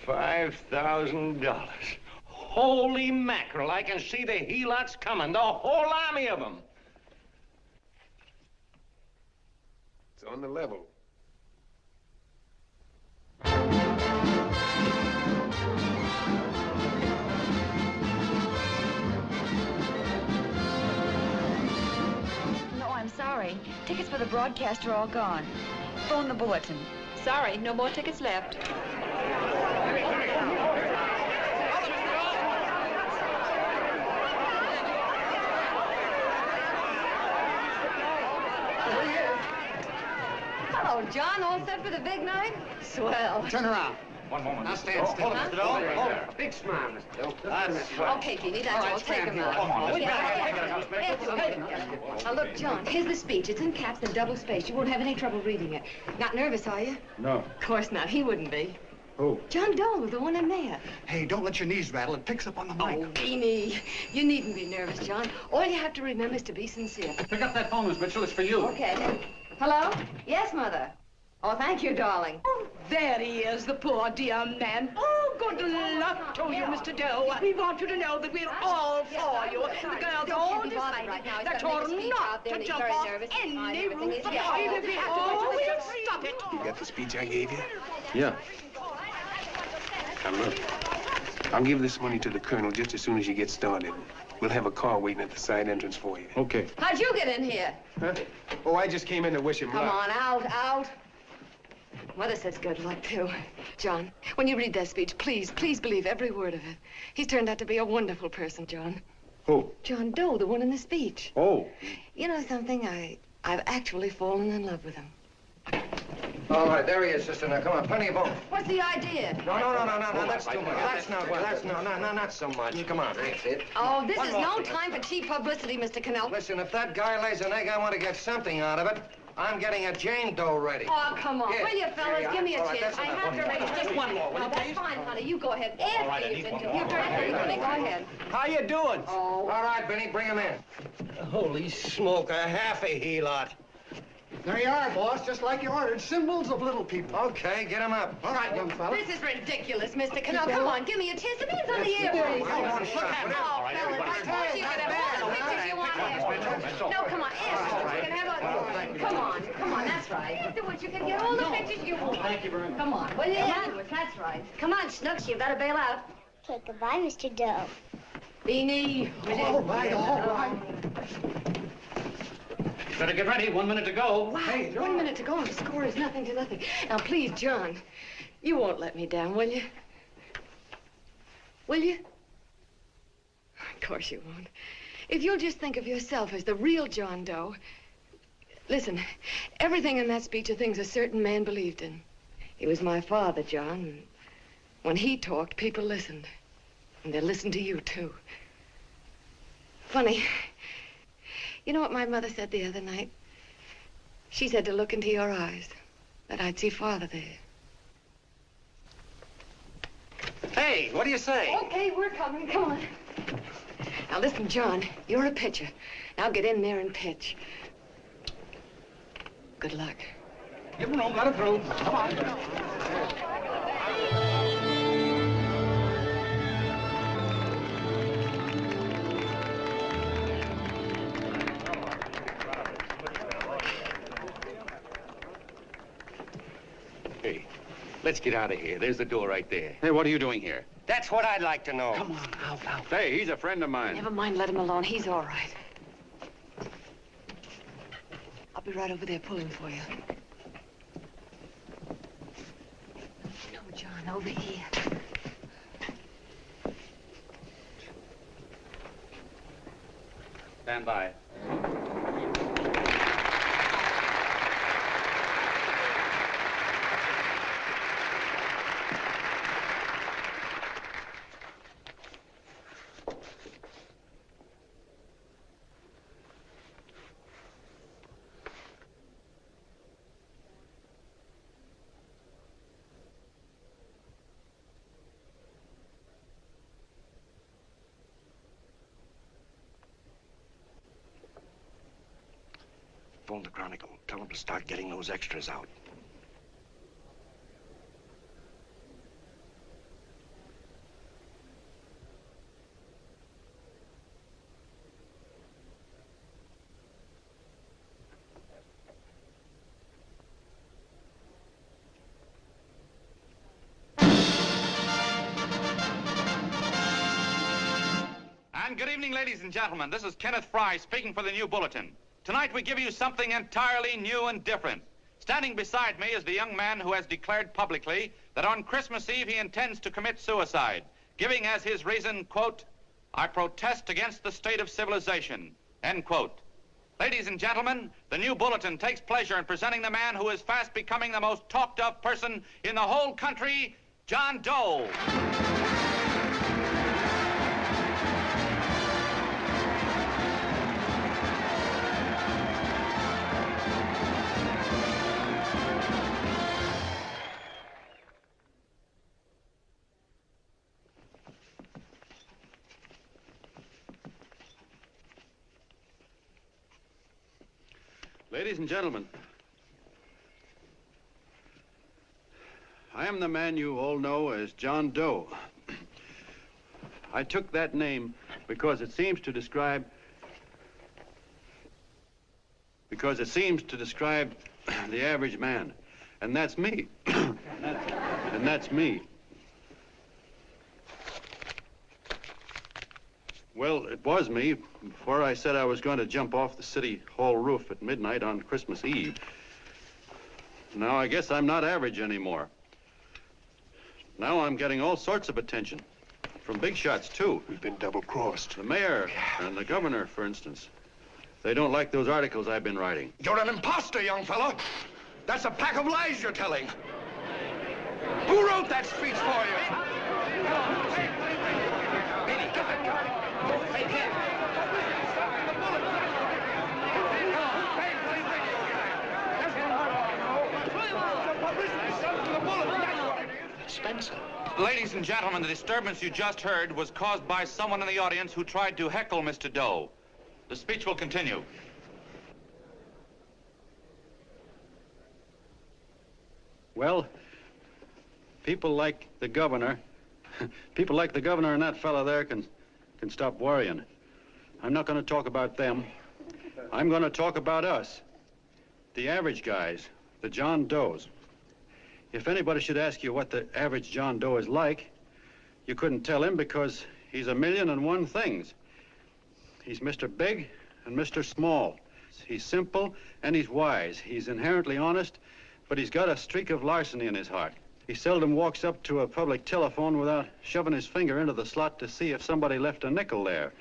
$5,000. Holy mackerel, I can see the helots coming, the whole army of them. It's on the level. No, I'm sorry. Tickets for the broadcast are all gone. Phone the bulletin. Sorry, no more tickets left. Hello, John. All set for the big night? Swell. Turn around. One moment. Now stand still. Hold it, Mr. Doe. Hold it. Big smile, Mr. Doe. That's right. Okay, Petey, that's All right, all. Take stand him here. out. Come on, Now, look, John, here's the speech. It's in caps and double-spaced. You won't have any trouble reading it. Not nervous, are you? No. Of course not. He wouldn't be. Who? John Doe, the one in there. Hey, don't let your knees rattle. It picks up on the mic. Oh, Beanie, you needn't be nervous, John. All you have to remember is to be sincere. Pick up that phone, Miss Mitchell. It's for you. Okay. Hello? Yes, Mother. Oh, thank you, darling. Oh, there he is, the poor dear man. Oh, good luck to you, Mr. Doe. We want you to know that we're all for you. The girls all decided that you're not to jump off any roof at all. Even if we have to we'll stop it. You got the speech I gave you? Yeah. Now, look. I'll give this money to the colonel just as soon as you get started. We'll have a car waiting at the side entrance for you. Okay. How'd you get in here? Huh? Oh, I just came in to wish him luck. Come on, out. Mother says good luck, too. John, when you read that speech, please believe every word of it. He's turned out to be a wonderful person, John. Who? John Doe, the one in the speech. Oh. You know something? I've actually fallen in love with him. All right, there he is, sister. Now, come on, plenty of both. What's the idea? No, that's too much. Not so much. Come on. That's it. Oh, this is no time for cheap publicity, Mr. Connell. Listen, if that guy lays an egg, I want to get something out of it. I'm getting a Jane Doe ready. Oh, come on. Here. Will you, fellas? Give me a All right, chance. that's I have to raise just one more, will you, That's fine, honey. You go ahead. All right, I need one more. You're very good. Go ahead. How you doing? Oh. All right, Benny, bring him in. Holy smoke, a half a helot. There you are, boss, just like you ordered. Symbols of little people. Okay, get him up. All right, young fella. This is ridiculous, Mr. Connell. Come on, give me a chance. The man's on the air. Come on, shut up. Oh, fellas, I told you could have all the pictures you want. No, come on, ask. You can have a... Come on, that's right. Afterwards, you can get all the pictures you want. Thank you very much. Come on, will you? Afterwards, that's right. Come on, Snooks, you better bail out. Okay, goodbye, Mr. Doe. Beanie, will you? All right. Better get ready. 1 minute to go. Wow, hey, 1 minute to go and the score is nothing to nothing. Now, please, John, you won't let me down, will you? Will you? Of course you won't. If you'll just think of yourself as the real John Doe. Listen, everything in that speech are things a certain man believed in. He was my father, John. And when he talked, people listened. And they listened to you, too. Funny. You know what my mother said the other night? She said to look into your eyes, that I'd see Father there. Hey, what do you say? Okay, we're coming. Come on. Now, listen, John, you're a pitcher. Now get in there and pitch. Good luck. Give him room, let her through. Come on. Hey, let's get out of here. There's the door right there. Hey, what are you doing here? That's what I'd like to know. Come on, out. Hey, he's a friend of mine. Never mind, let him alone. He's all right. I'll be right over there pulling for you. No, John, over here. Stand by. Phone the Chronicle. Tell them to start getting those extras out. And good evening, ladies and gentlemen. This is Kenneth Fry speaking for the New Bulletin. Tonight we give you something entirely new and different. Standing beside me is the young man who has declared publicly that on Christmas Eve he intends to commit suicide, giving as his reason, quote, "I protest against the state of civilization," end quote. Ladies and gentlemen, the New Bulletin takes pleasure in presenting the man who is fast becoming the most talked of person in the whole country, John Doe. Ladies and gentlemen, I am the man you all know as John Doe. I took that name because it seems to describe the average man. And that's me. And that's me. Well, it was me before I said I was going to jump off the city hall roof at midnight on Christmas Eve. Now I guess I'm not average anymore. Now I'm getting all sorts of attention. From big shots, too. We've been double-crossed. The mayor and the governor, for instance. They don't like those articles I've been writing. You're an imposter, young fella. That's a pack of lies you're telling. Who wrote that speech for you? Spencer. Ladies and gentlemen, the disturbance you just heard was caused by someone in the audience who tried to heckle Mr. Doe. The speech will continue. Well, people like the governor and that fella there can stop worrying. I'm not going to talk about them. I'm going to talk about us. The average guys, the John Does. If anybody should ask you what the average John Doe is like, you couldn't tell him because he's a million and one things. He's Mr. Big and Mr. Small. He's simple and he's wise. He's inherently honest, but he's got a streak of larceny in his heart. He seldom walks up to a public telephone without shoving his finger into the slot to see if somebody left a nickel there.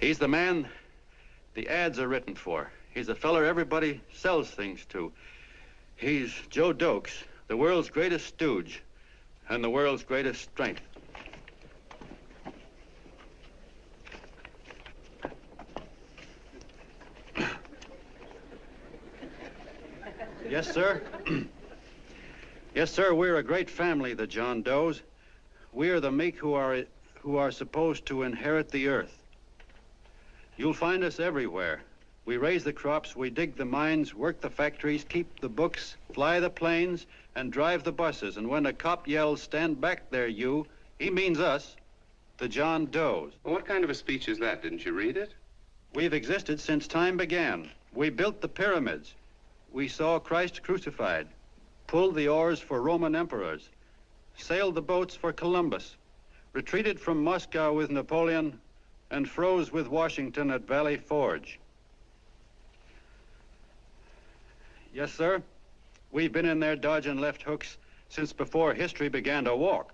He's the man the ads are written for. He's a feller everybody sells things to. He's Joe Doe, the world's greatest stooge and the world's greatest strength. Yes, sir. Yes, sir, we're a great family, the John Does. We are the meek who are supposed to inherit the earth. You'll find us everywhere. We raise the crops, we dig the mines, work the factories, keep the books, fly the planes, and drive the buses. And when a cop yells, "Stand back there, you," he means us, the John Does. Well, what kind of a speech is that? Didn't you read it? We've existed since time began. We built the pyramids. We saw Christ crucified, pulled the oars for Roman emperors, sailed the boats for Columbus, retreated from Moscow with Napoleon, and froze with Washington at Valley Forge. Yes, sir. We've been in there dodging left hooks since before history began to walk.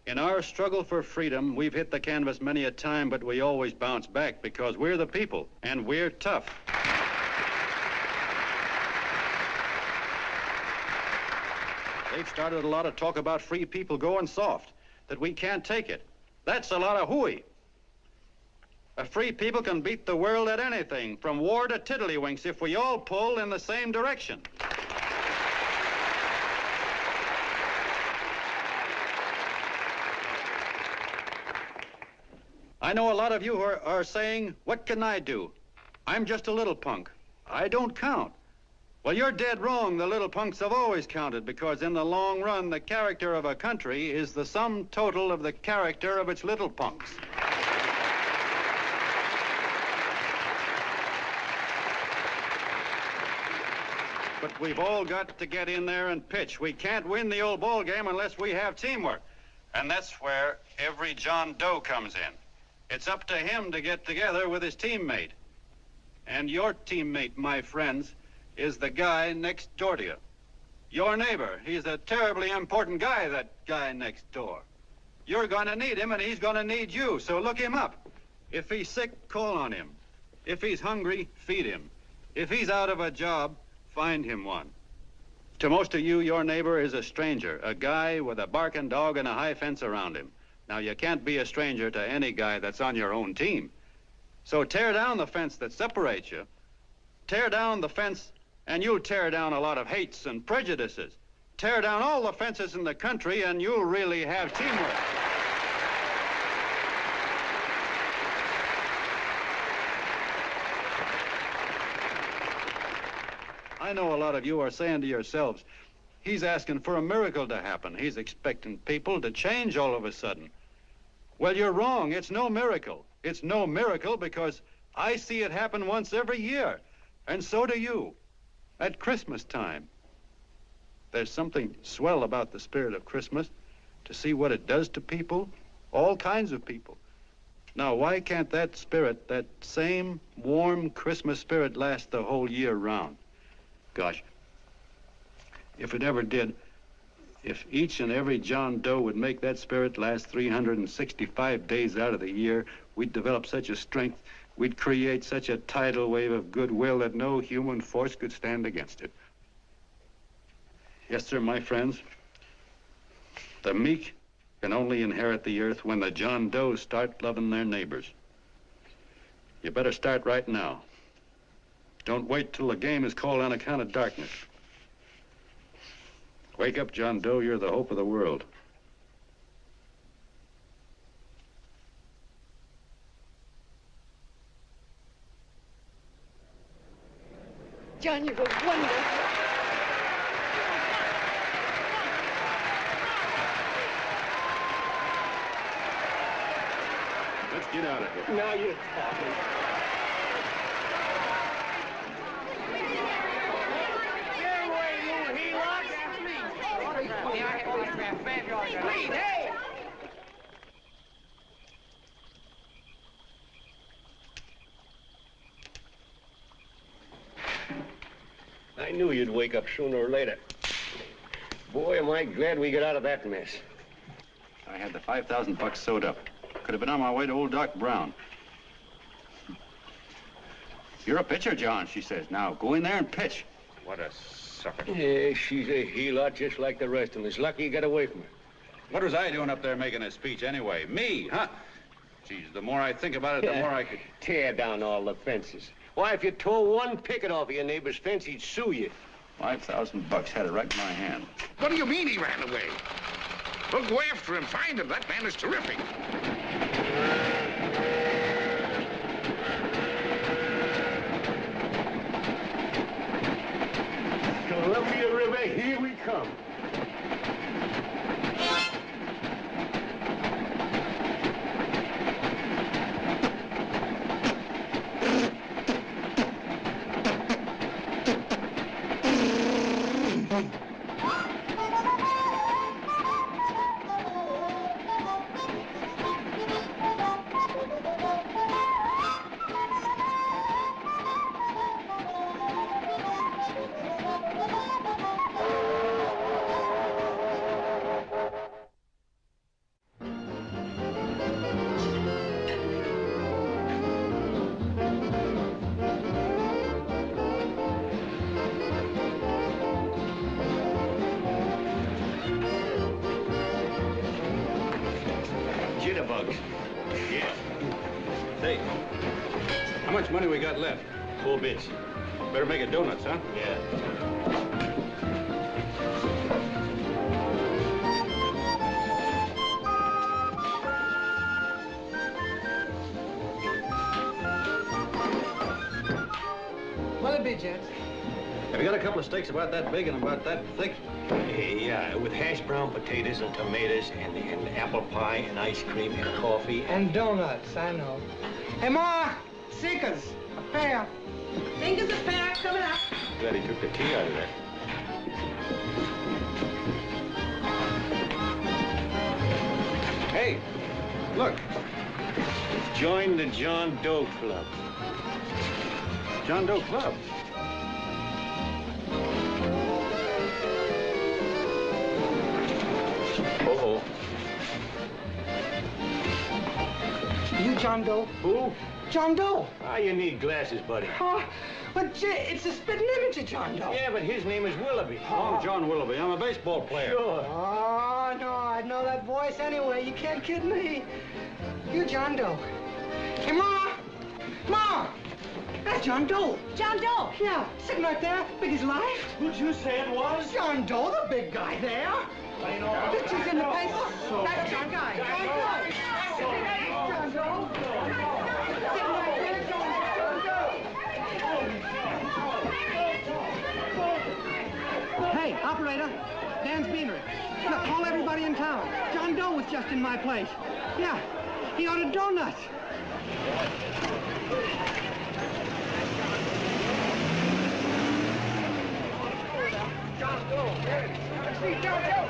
In our struggle for freedom, we've hit the canvas many a time, but we always bounce back because we're the people, and we're tough. They've started a lot of talk about free people going soft, that we can't take it. That's a lot of hooey. A free people can beat the world at anything, from war to tiddlywinks, if we all pull in the same direction. I know a lot of you are saying, "What can I do? I'm just a little punk. I don't count." Well, you're dead wrong. The little punks have always counted, because in the long run, the character of a country is the sum total of the character of its little punks. But we've all got to get in there and pitch. We can't win the old ball game unless we have teamwork. And that's where every John Doe comes in. It's up to him to get together with his teammate. And your teammate, my friends, is the guy next door to you. Your neighbor. He's a terribly important guy, that guy next door. You're going to need him, and he's going to need you, so look him up. If he's sick, call on him. If he's hungry, feed him. If he's out of a job, find him one. To most of you, your neighbor is a stranger, a guy with a barking dog and a high fence around him. Now, you can't be a stranger to any guy that's on your own team. So tear down the fence that separates you. Tear down the fence, and you'll tear down a lot of hates and prejudices. Tear down all the fences in the country, and you'll really have teamwork. I know a lot of you are saying to yourselves, "He's asking for a miracle to happen. He's expecting people to change all of a sudden." Well, you're wrong. It's no miracle. It's no miracle because I see it happen once every year, and so do you, at Christmas time. There's something swell about the spirit of Christmas, to see what it does to people, all kinds of people. Now, why can't that spirit, that same warm Christmas spirit, last the whole year round? Gosh, if it ever did, if each and every John Doe would make that spirit last 365 days out of the year, we'd develop such a strength, we'd create such a tidal wave of goodwill that no human force could stand against it. Yes, sir, my friends. The meek can only inherit the earth when the John Does start loving their neighbors. You better start right now. Don't wait till the game is called on account of darkness. Wake up, John Doe. You're the hope of the world. John, you were wonderful. Let's get out of here. Now you're talking. Hey! I knew you'd wake up sooner or later. Boy, am I glad we got out of that mess. I had the $5,000 sewed up. Could have been on my way to old Doc Brown. You're a pitcher, John, she says. Now, go in there and pitch. What a sucker. Yeah, she's a heel-out just like the rest of us. Lucky you got away from her. What was I doing up there making a speech anyway? Me, huh? Geez, the more I think about it, the more I could... Tear down all the fences. Why, if you tore one picket off of your neighbor's fence, he'd sue you. $5,000 had it right in my hand. What do you mean he ran away? Well, go after him, find him. That man is terrific. Columbia River, here we come. Jitterbugs. Yeah. Say, how much money we got left? 4 bits. Better make it donuts, huh? Yeah. What'll it be, gents? Have you got a couple of steaks about that big and about that thick? Yeah, with hash brown potatoes and tomatoes and apple pie and ice cream and coffee. And donuts, I know. Hey, Ma! Seekers, a pair. Fingers a pair coming up. Glad he took the tea out of that. Hey, look. Join the John Doe Club. John Doe Club? Uh-oh. You John Doe? Who? John Doe. Ah, you need glasses, buddy. Oh, but it's a spitting image of John Doe. Yeah, but his name is Willoughby. Oh, I'm John Willoughby. I'm a baseball player. Sure. Oh, no, I'd know that voice anyway. You can't kid me. You John Doe. Hey, Ma! Ma! That's John Doe. John Doe? Yeah, sitting right there, big as life. Who'd you say it was? John Doe, the big guy there. I know. Pictures in the paper. That's John Guy. John Doe. John Doe. Sitting right there, John Doe. Hey, operator. Dan's Beanery. Look, call everybody in town. John Doe was just in my place. Yeah, he ordered donuts. John Doe. Let's see John Doe.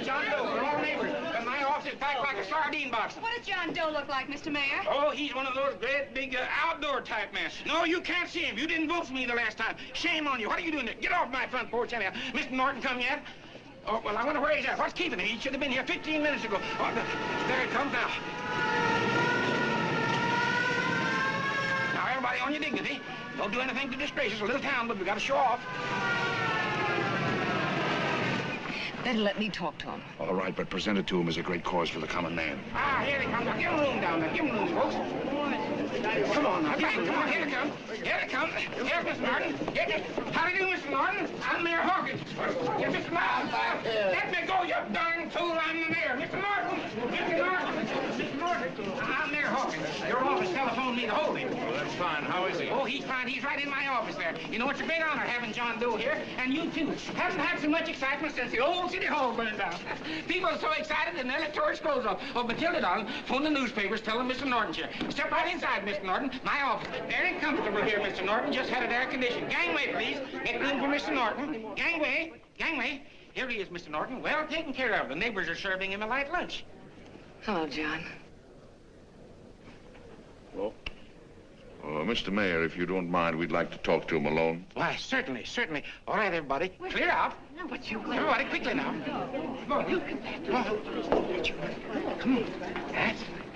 John Doe, we're all neighbors. And my office is packed like a sardine box. What does John Doe look like, Mr. Mayor? Oh, he's one of those great big outdoor type men. No, you can't see him. You didn't vote for me the last time. Shame on you. What are you doing there? Get off my front porch anyhow. Mr. Norton come yet? Oh, well, I wonder where he's at. What's keeping him? He should have been here 15 minutes ago. Oh, there he comes now. Now, everybody on your dignity. Don't do anything to disgrace us. A little town, but we got to show off. Better let me talk to him. All right, but present it to him as a great cause for the common man. Ah, here he comes. Now, give him room down there. Give him room, folks. Come on now. Come on. Here he comes. Here he comes. Here's Mr. Norton. How do you do, Mr. Norton? I'm Mayor Hawkins. Here's Mr. Norton. Let me go, you darn fool. I'm the mayor. Mr. Norton. Mr. Norton. Mr. Norton. I'm Mayor Hawkins. Your office telephoned me to hold him. Well, that's fine. How is he? Oh, he's fine. He's right in my office there. You know, it's a great honor having John Doe here, and you too. Haven't had so much excitement since the old City Hall burned down. People are so excited and nearly tore his clothes off. Oh, Matilda, darling, phone the newspapers, tell them Mr. Norton's here. Step right inside, Mr. Norton. My office. Very comfortable here, Mr. Norton. Just had it air conditioned. Gangway, please. Get room for Mr. Norton. Gangway. Gangway. Here he is, Mr. Norton. Well taken care of. The neighbors are serving him a light lunch. Hello, John. Well, Mr. Mayor, if you don't mind, we'd like to talk to him alone. Why, certainly, certainly. All right, everybody. Clear out. No, but you... Everybody, quickly now. Come on, you. Come on. Come on. That's right.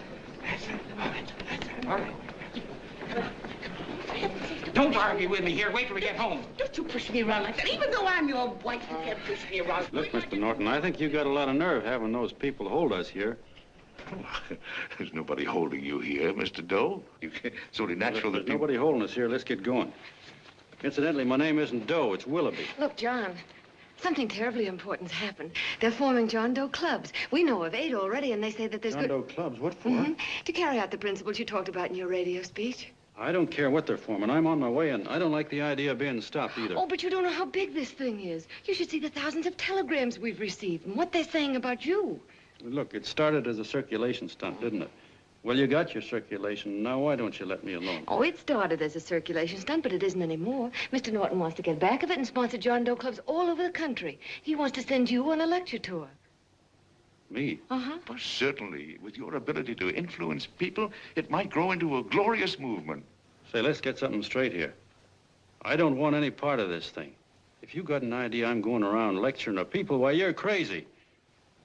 Don't argue with me here. Wait till we get home. Don't you push me around like that. Even though I'm your wife, you can't push me around. Look, Mr. Norton, I think you got a lot of nerve having those people hold us here. There's nobody holding you here, Mr. Doe. It's only natural There's that nobody holding us here. Let's get going. Incidentally, my name isn't Doe, it's Willoughby. Look, John, something terribly important's happened. They're forming John Doe clubs. We know of 8 already, and they say that there's John Doe clubs? What for? To carry out the principles you talked about in your radio speech. I don't care what they're forming. I'm on my way, and I don't like the idea of being stopped either. Oh, but you don't know how big this thing is. You should see the thousands of telegrams we've received and what they're saying about you. Look, it started as a circulation stunt, didn't it? Well, you got your circulation. Now, why don't you let me alone? Oh, it started as a circulation stunt, but it isn't anymore. Mr. Norton wants to get back of it and sponsor John Doe clubs all over the country. He wants to send you on a lecture tour. Me? Uh-huh. Well, certainly, with your ability to influence people, it might grow into a glorious movement. Say, let's get something straight here. I don't want any part of this thing. If you got an idea I'm going around lecturing the people, why, you're crazy.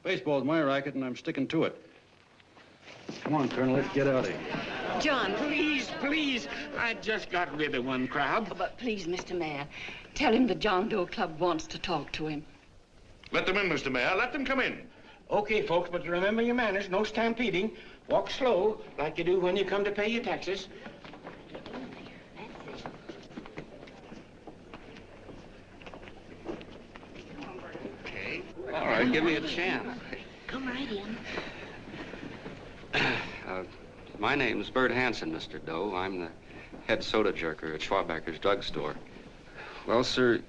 Baseball's my racket, and I'm sticking to it. Come on, Colonel, let's get out of here. John, please, please. I just got rid of one crowd. But please, Mr. Mayor, tell him the John Doe Club wants to talk to him. Let them in, Mr. Mayor. Let them come in. Okay, folks, but remember your manners. No stampeding. Walk slow, like you do when you come to pay your taxes. Okay. All right, give me a chance. Come right in. My name's Bert Hansen, Mr. Doe. I'm the head soda jerker at Schwabacker's drugstore. Well, sir,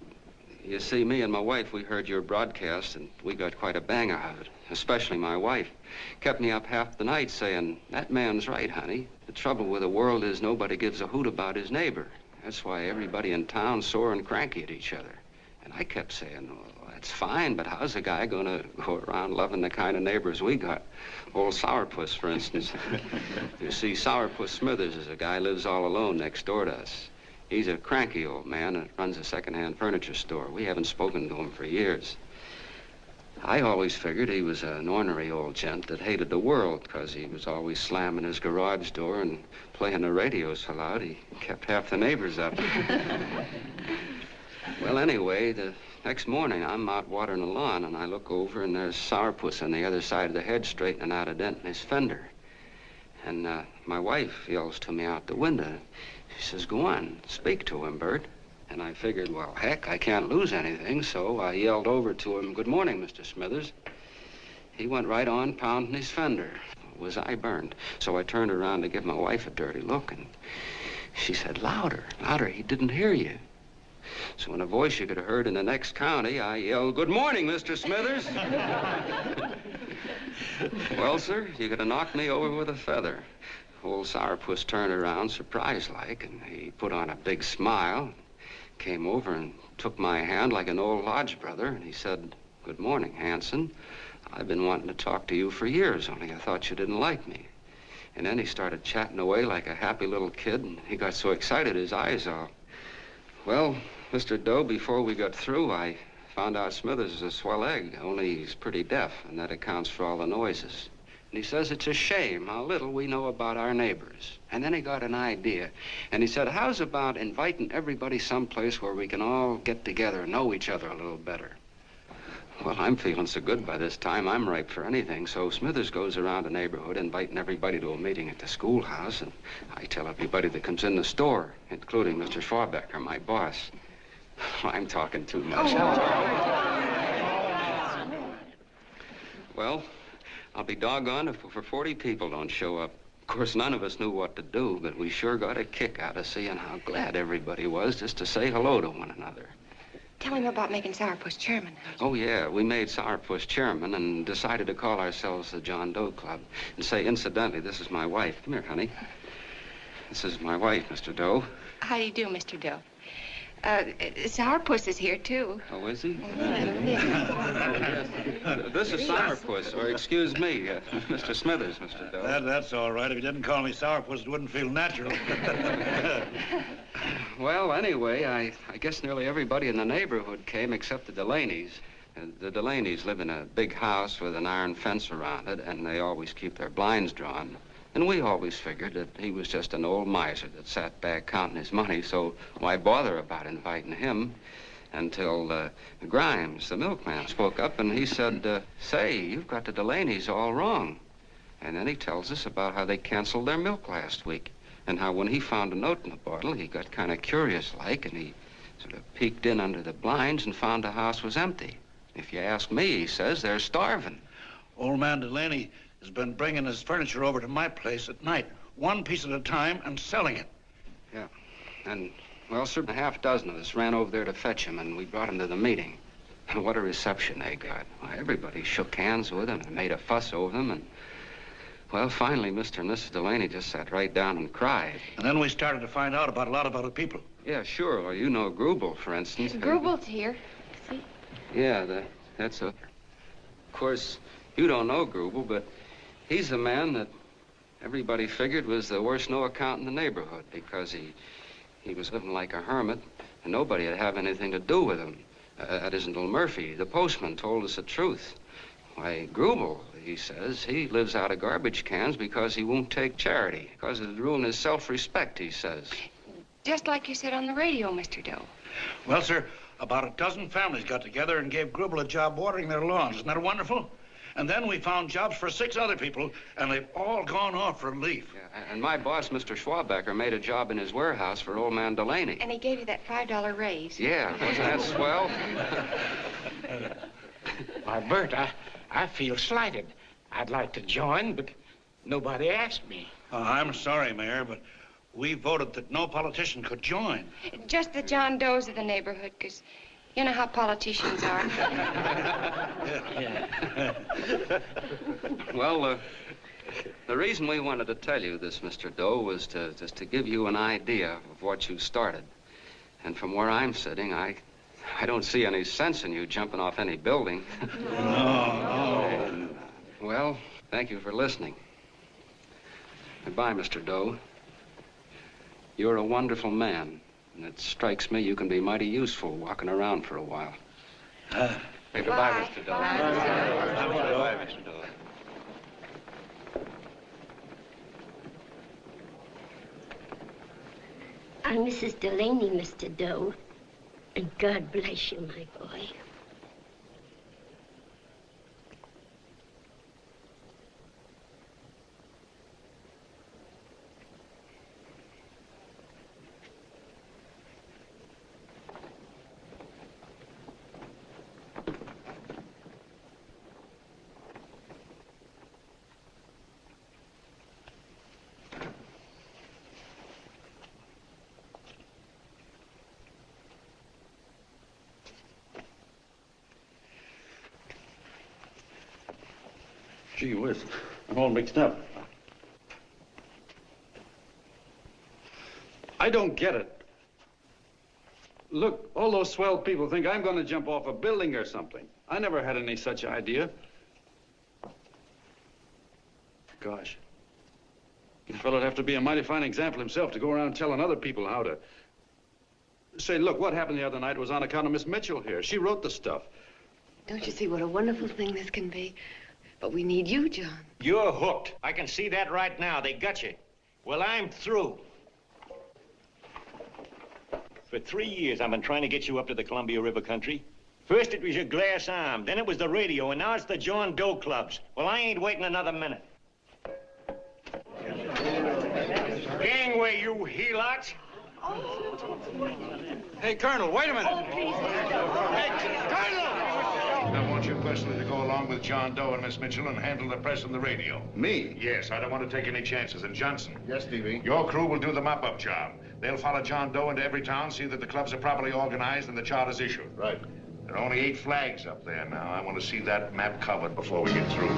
you see, me and my wife, we heard your broadcast, and we got quite a bang out of it, especially my wife. Kept me up half the night saying, that man's right, honey. The trouble with the world is nobody gives a hoot about his neighbor. That's why everybody in town's sore and cranky at each other. And I kept saying, well, that's fine, but how's a guy gonna go around loving the kind of neighbors we got? Old Sourpuss, for instance. You see, Sourpuss Smithers is a guy who lives all alone next door to us. He's a cranky old man that runs a second-hand furniture store. We haven't spoken to him for years. I always figured he was an ornery old gent that hated the world because he was always slamming his garage door and playing the radio so loud he kept half the neighbors up. Well, anyway, the next morning I'm out watering the lawn and I look over and there's Sourpuss on the other side of the hedge straightening out a dent in his fender. And my wife yells to me out the window. She says, go on, speak to him, Bert. And I figured, well, heck, I can't lose anything, so I yelled over to him, good morning, Mr. Smithers. He went right on pounding his fender. Was I burned? So I turned around to give my wife a dirty look, and she said, louder, louder, he didn't hear you. So in a voice you could have heard in the next county, I yelled, good morning, Mr. Smithers. Well, sir, you could have knocked me over with a feather. Old Sourpuss turned around, surprised-like, and he put on a big smile, came over and took my hand like an old lodge brother, and he said, good morning, Hanson. I've been wanting to talk to you for years, only I thought you didn't like me. And then he started chatting away like a happy little kid, and he got so excited his eyes all... Well, Mr. Doe, before we got through, I found out Smithers is a swell egg, only he's pretty deaf, and that accounts for all the noises. And he says it's a shame how little we know about our neighbors. And then he got an idea. And he said, how's about inviting everybody someplace where we can all get together and know each other a little better? Well, I'm feeling so good by this time, I'm ripe for anything. So Smithers goes around the neighborhood inviting everybody to a meeting at the schoolhouse. And I tell everybody that comes in the store, including Mr. Schwabacker, my boss. I'm talking too much. Well, I'll be doggone if over 40 people don't show up. Of course, none of us knew what to do, but we sure got a kick out of seeing how glad everybody was just to say hello to one another. Tell him about making Sourpuss chairman. Oh, yeah, we made Sourpuss chairman and decided to call ourselves the John Doe Club. And say, incidentally, this is my wife. Come here, honey. This is my wife, Mr. Doe. How do you do, Mr. Doe? Sourpuss is here, too. Oh, is he? Yes. This is Sourpuss, or excuse me, Mr. Smithers, Mr. Doe. That's all right. If you didn't call me Sourpuss, it wouldn't feel natural. Well, anyway, I guess nearly everybody in the neighborhood came except the Delaney's. The Delaney's live in a big house with an iron fence around it, and they always keep their blinds drawn. And we always figured that he was just an old miser that sat back counting his money, so why bother about inviting him? Until Grimes, the milkman, spoke up and he said, say, you've got the Delaney's all wrong. And then he tells us about how they canceled their milk last week and how when he found a note in the bottle, he got kind of curious-like and he sort of peeked in under the blinds and found the house was empty. If you ask me, he says, they're starving. Old man Delaney has been bringing his furniture over to my place at night, one piece at a time, and selling it. Yeah. And, well, sir, a half dozen of us ran over there to fetch him, and we brought him to the meeting. And what a reception they got. Why, everybody shook hands with him and made a fuss over him, and, well, finally, Mr. and Mrs. Delaney just sat right down and cried. And then we started to find out about a lot of other people. Yeah, sure. Well, you know Grubel, for instance. Grubel's here. See? Yeah, that's a... Of course, you don't know Grubel, but he's the man that everybody figured was the worst no-account in the neighborhood because he was living like a hermit and nobody would have anything to do with him. That isn't Little Murphy. The postman told us the truth. Why, Grubel, he says, he lives out of garbage cans because he won't take charity, because it'd ruin his self-respect, he says. Just like you said on the radio, Mr. Doe. Well, sir, about a dozen families got together and gave Grubel a job watering their lawns. Isn't that wonderful? And then we found jobs for 6 other people, and they've all gone off for leave. Yeah, and my boss, Mr. Schwabecker, made a job in his warehouse for old man Delaney. And he gave you that $5 raise. Yeah, wasn't that swell? Why, Bert, I feel slighted. I'd like to join, but nobody asked me. I'm sorry, Mayor, but we voted that no politician could join. Just the John Does of the neighborhood, because you know how politicians are. Well, the reason we wanted to tell you this, Mr. Doe, was just to give you an idea of what you started. And from where I'm sitting, I don't see any sense in you jumping off any building. No. Well, thank you for listening. Goodbye, Mr. Doe. You're a wonderful man, and it strikes me you can be mighty useful walking around for a while. Goodbye, Mr. Doe. Goodbye, Mr. Doe. I'm Mrs. Delaney, Mr. Doe. And God bless you, my boy. Gee whiz, I'm all mixed up. I don't get it. Look, all those swell people think I'm going to jump off a building or something. I never had any such idea. Gosh. The fellow'd have to be a mighty fine example himself to go around telling other people how to... Say, look, what happened the other night was on account of Miss Mitchell here. She wrote the stuff. Don't you see what a wonderful thing this can be? But we need you, John. You're hooked. I can see that right now. They got you. Well, I'm through. For 3 years, I've been trying to get you up to the Columbia River country. First, it was your glass arm. Then it was the radio. And now it's the John Doe clubs. Well, I ain't waiting another minute. Gangway, you helots. Hey, Colonel, wait a minute. Oh, please. Hey, Colonel! I want you personally to go along with John Doe and Miss Mitchell and handle the press and the radio. Me? Yes, I don't want to take any chances. And Johnson. Yes, Stevie? Your crew will do the mop-up job. They'll follow John Doe into every town, see that the clubs are properly organized and the charters issued. Right. There are only 8 flags up there now. I want to see that map covered before we get through.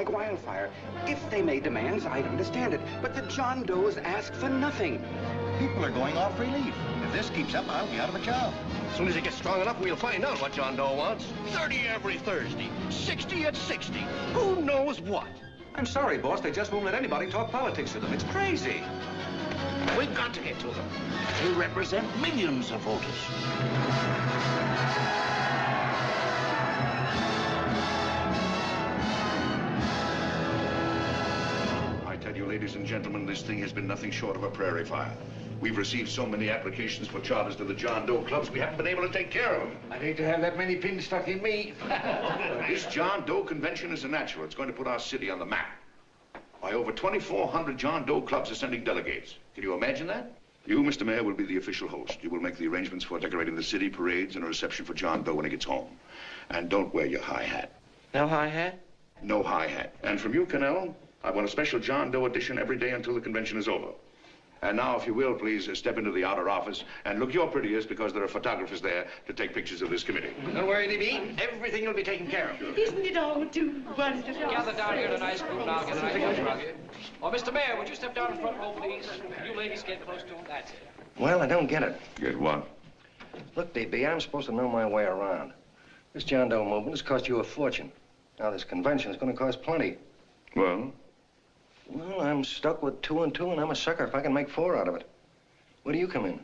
like wildfire. If they made demands, I'd understand it. But the John Does ask for nothing. People are going off relief. If this keeps up, I'll be out of a job. As soon as it gets strong enough, we'll find out what John Doe wants. 30 every Thursday, 60 at 60. Who knows what? I'm sorry, boss. They just won't let anybody talk politics to them. It's crazy. We've got to get to them. They represent millions of voters. I tell you, ladies and gentlemen, this thing has been nothing short of a prairie fire. We've received so many applications for charters to the John Doe clubs, we haven't been able to take care of them. I'd hate to have that many pins stuck in me. This John Doe convention is a natural. It's going to put our city on the map. Why, over 2,400 John Doe clubs are sending delegates. Can you imagine that? You, Mr. Mayor, will be the official host. You will make the arrangements for decorating the city, parades, and a reception for John Doe when he gets home. And don't wear your high hat. No high hat? No high hat. And from you, Connell, I want a special John Doe edition every day until the convention is over. And now, if you will, please step into the outer office and look your prettiest because there are photographers there to take pictures of this committee. Don't worry, D.B. Everything will be taken care of. Isn't it all too wonderful? Gather down here in a nice group and I'll get a nice picture of you. Oh, Mr. Mayor, would you step down in front row, please? You ladies get close to him. That's it. Well, I don't get it. Get what? Look, D.B., I'm supposed to know my way around. This John Doe movement has cost you a fortune. Now, this convention is going to cost plenty. Well? Well, I'm stuck with 2 and 2, and I'm a sucker if I can make 4 out of it. Where do you come in?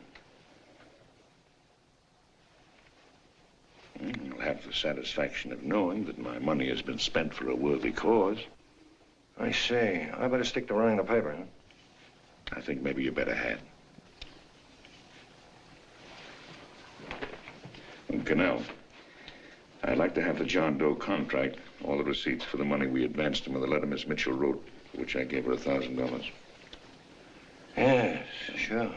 You'll have the satisfaction of knowing that my money has been spent for a worthy cause. I see. I better stick to running the paper, huh? I think maybe you better had. And Connell, I'd like to have the John Doe contract, all the receipts for the money we advanced him with the letter Miss Mitchell wrote, for which I gave her $1,000. Yes, sure.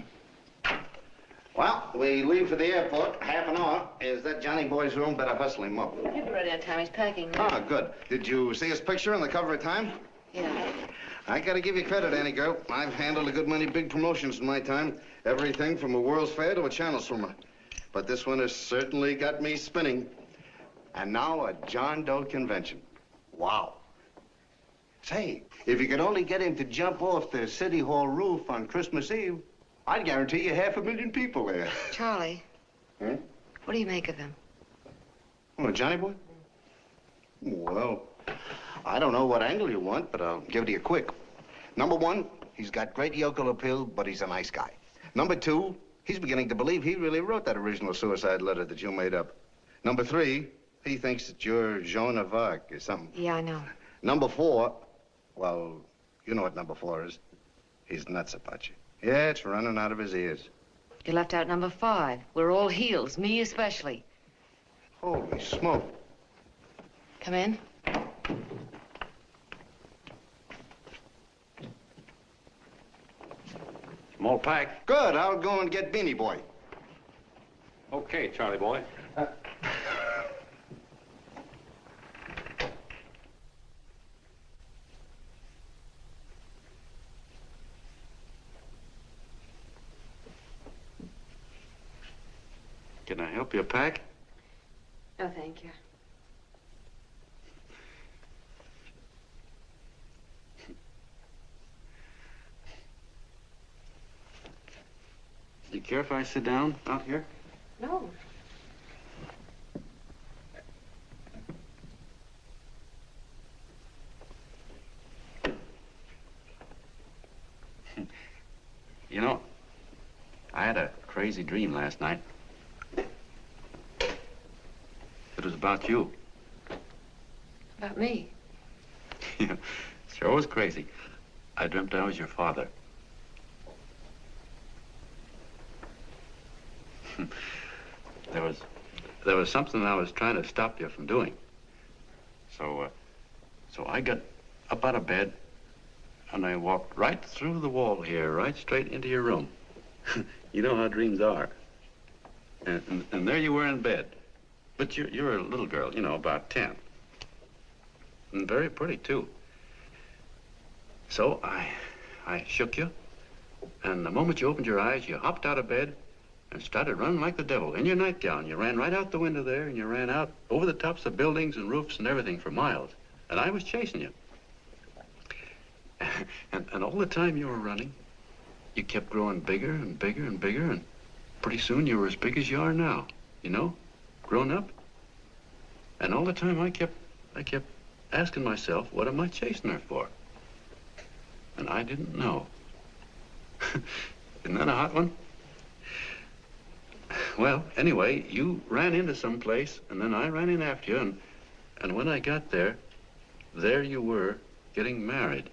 Well, we leave for the airport. Half an hour. Is that Johnny boy's room? Better hustle him up. He'll be ready on time. He's packing. Ah, good. Did you see his picture on the cover of Time? Yeah. I gotta give you credit, Annie girl. I've handled a good many big promotions in my time. Everything from a World's Fair to a channel swimmer. But this one has certainly got me spinning. And now a John Doe convention. Wow. Say, if you could only get him to jump off the City Hall roof on Christmas Eve, I'd guarantee you 500,000 people there. Charlie. Huh? What do you make of him? Oh, Johnny boy? Well, I don't know what angle you want, but I'll give it to you quick. Number 1, he's got great yokel appeal, but he's a nice guy. Number 2, he's beginning to believe he really wrote that original suicide letter that you made up. Number 3, he thinks that you're Joan of Arc or something. Yeah, I know. Number 4, well, you know what number 4 is. He's nuts about you. Yeah, it's running out of his ears. You left out number 5. We're all heels, me especially. Holy smoke. Come in. I'm all packed. Good. I'll go and get Beanie Boy. Okay, Charlie boy. Can I help you pack? Oh, thank you. Do you care if I sit down out here? No. You know, I had a crazy dream last night. It was about you. About me? Yeah, sure was crazy. I dreamt I was your father. There was something I was trying to stop you from doing. So I got up out of bed and I walked right through the wall here, right straight into your room. You know how dreams are. And there you were in bed. But you're a little girl, you know, about 10. And very pretty, too. So I shook you, and the moment you opened your eyes, you hopped out of bed and started running like the devil in your nightgown. You ran right out the window there, and you ran out over the tops of buildings and roofs and everything for miles. And I was chasing you. And all the time you were running, you kept growing bigger and bigger and bigger, and pretty soon you were as big as you are now, you know, grown up. And all the time I kept asking myself, what am I chasing her for? And I didn't know. Isn't that a hot one? Well, anyway, you ran into some place, and then I ran in after you, and when I got there, there you were, getting married.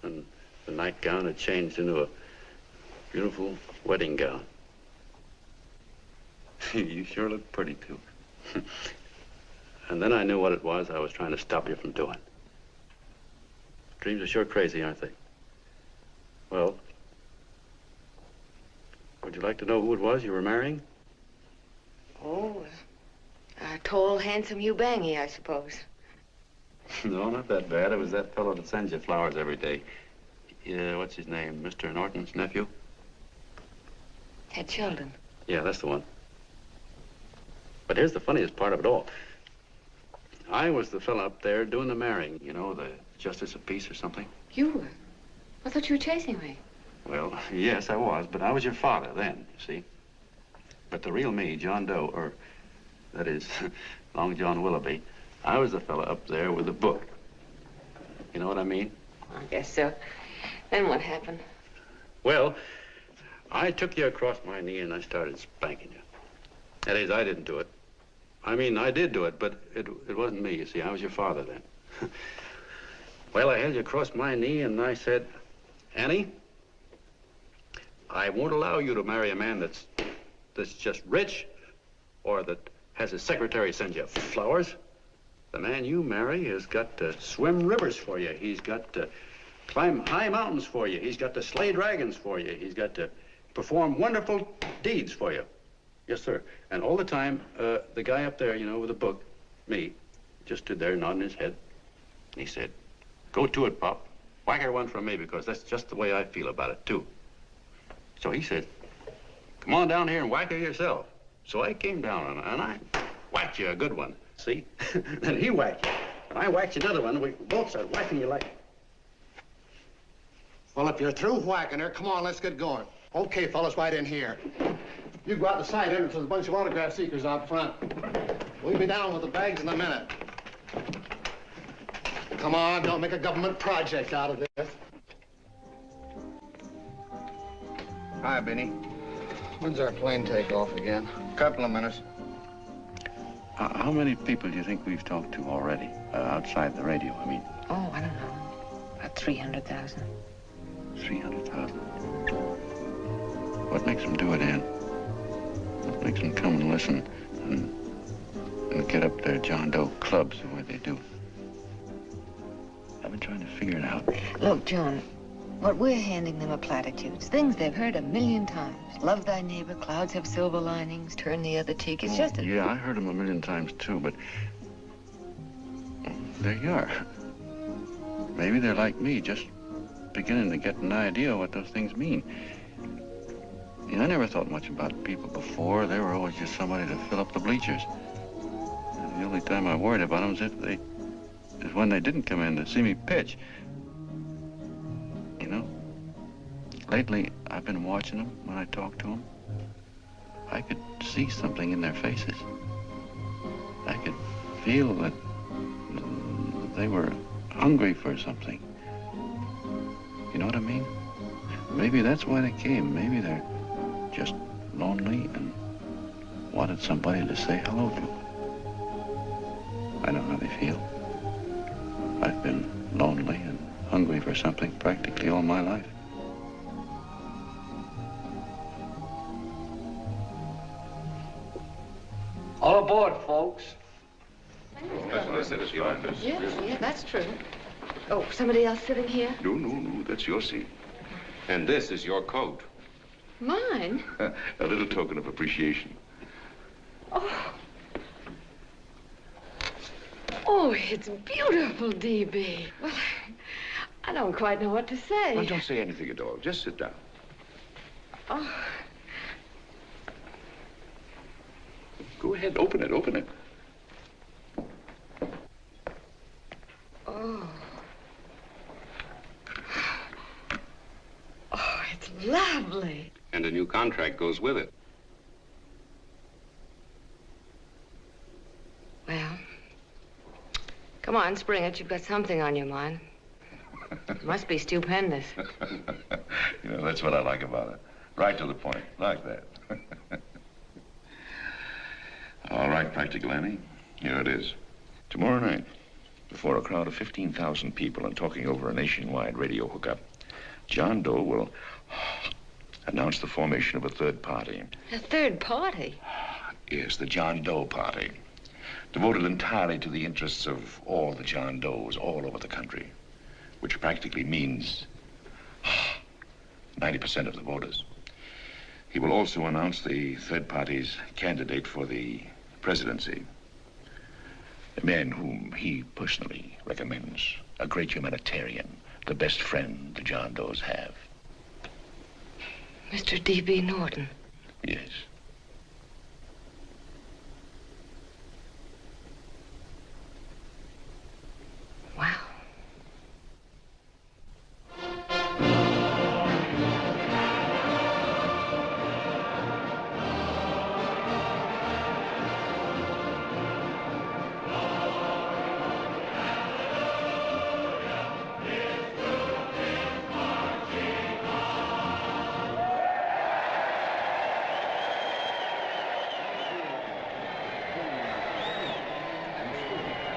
And the nightgown had changed into a beautiful wedding gown. You sure look pretty, too. And then I knew what it was I was trying to stop you from doing. Dreams are sure crazy, aren't they? Well, would you like to know who it was you were marrying? Oh, a tall, handsome Ubangi, I suppose. No, not that bad. It was that fellow that sends you flowers every day. What's his name? Mr. Norton's nephew? Ted Sheldon. Yeah, that's the one. But here's the funniest part of it all. I was the fella up there doing the marrying, you know, the justice of peace or something. You were? I thought you were chasing me. Well, yes, I was, but I was your father then, you see. But the real me, John Doe, or that is, Long John Willoughby, I was the fella up there with the book. You know what I mean? I guess so. Then what happened? Well, I took you across my knee and I started spanking you. That is, I didn't do it. I mean, I did do it, but it wasn't me, you see. I was your father then. Well, I held you across my knee and I said, Annie, I won't allow you to marry a man that's just rich or that has his secretary send you flowers. The man you marry has got to swim rivers for you. He's got to climb high mountains for you. He's got to slay dragons for you. He's got to perform wonderful deeds for you. Yes, sir. And all the time, the guy up there, you know, with the book, me, just stood there nodding his head. And he said, go to it, Pop. Whack her one from me, because that's just the way I feel about it, too. So he said, come on down here and whack her yourself. So I came down and I whacked you a good one, see? Then he whacked you, and I whacked you another one. We both started whacking you like... Well, if you're through whacking her, come on, let's get going. Okay, fellas, right in here. You go out the side entrance, there's a bunch of autograph seekers out front. We'll be down with the bags in a minute. Come on, don't make a government project out of this. Hi, Benny. When's our plane take off again? Couple of minutes. How many people do you think we've talked to already, outside the radio, I mean? Oh, I don't know. About 300,000. 300,000? What makes them do it, Ann? What makes them come and listen and get up their John Doe clubs the way they do? I've been trying to figure it out. Look, John, what we're handing them are platitudes, things they've heard 1,000,000 times. Love thy neighbor, clouds have silver linings, turn the other cheek. It's just a... Yeah, I heard them 1,000,000 times, too, but there you are. Maybe they're like me, just beginning to get an idea what those things mean. You know, I never thought much about people before. They were always just somebody to fill up the bleachers. And the only time I worried about them is when they didn't come in to see me pitch. You know, lately I've been watching them when I talk to them. I could see something in their faces. I could feel that they were hungry for something. You know what I mean? Maybe that's why they came. Maybe they're just lonely and wanted somebody to say hello to. I know how they feel. I've been lonely and hungry for something practically all my life. All aboard, folks. That's what I said, it's your office. Yeah, that's true. Oh, somebody else sitting here? No, that's your seat. And this is your coat. Mine? A little token of appreciation. Oh. Oh, it's beautiful, D.B. Well, I don't quite know what to say. Well, don't say anything at all. Just sit down. Oh. Go ahead, open it. Oh. contract goes with it. Well, come on, spring it. You've got something on your mind. It must be stupendous. You know, that's what I like about it. Right to the point, like that. All right, Practical Annie, here it is. Tomorrow night, before a crowd of 15,000 people and talking over a nationwide radio hookup, John Doe will announce the formation of a third party. A third party? Yes, the John Doe Party. Devoted entirely to the interests of all the John Does all over the country, which practically means 90% of the voters. He will also announce the third party's candidate for the presidency. A man whom he personally recommends, a great humanitarian, the best friend the John Does have. Mr. D.B. Norton. Yes. Wow.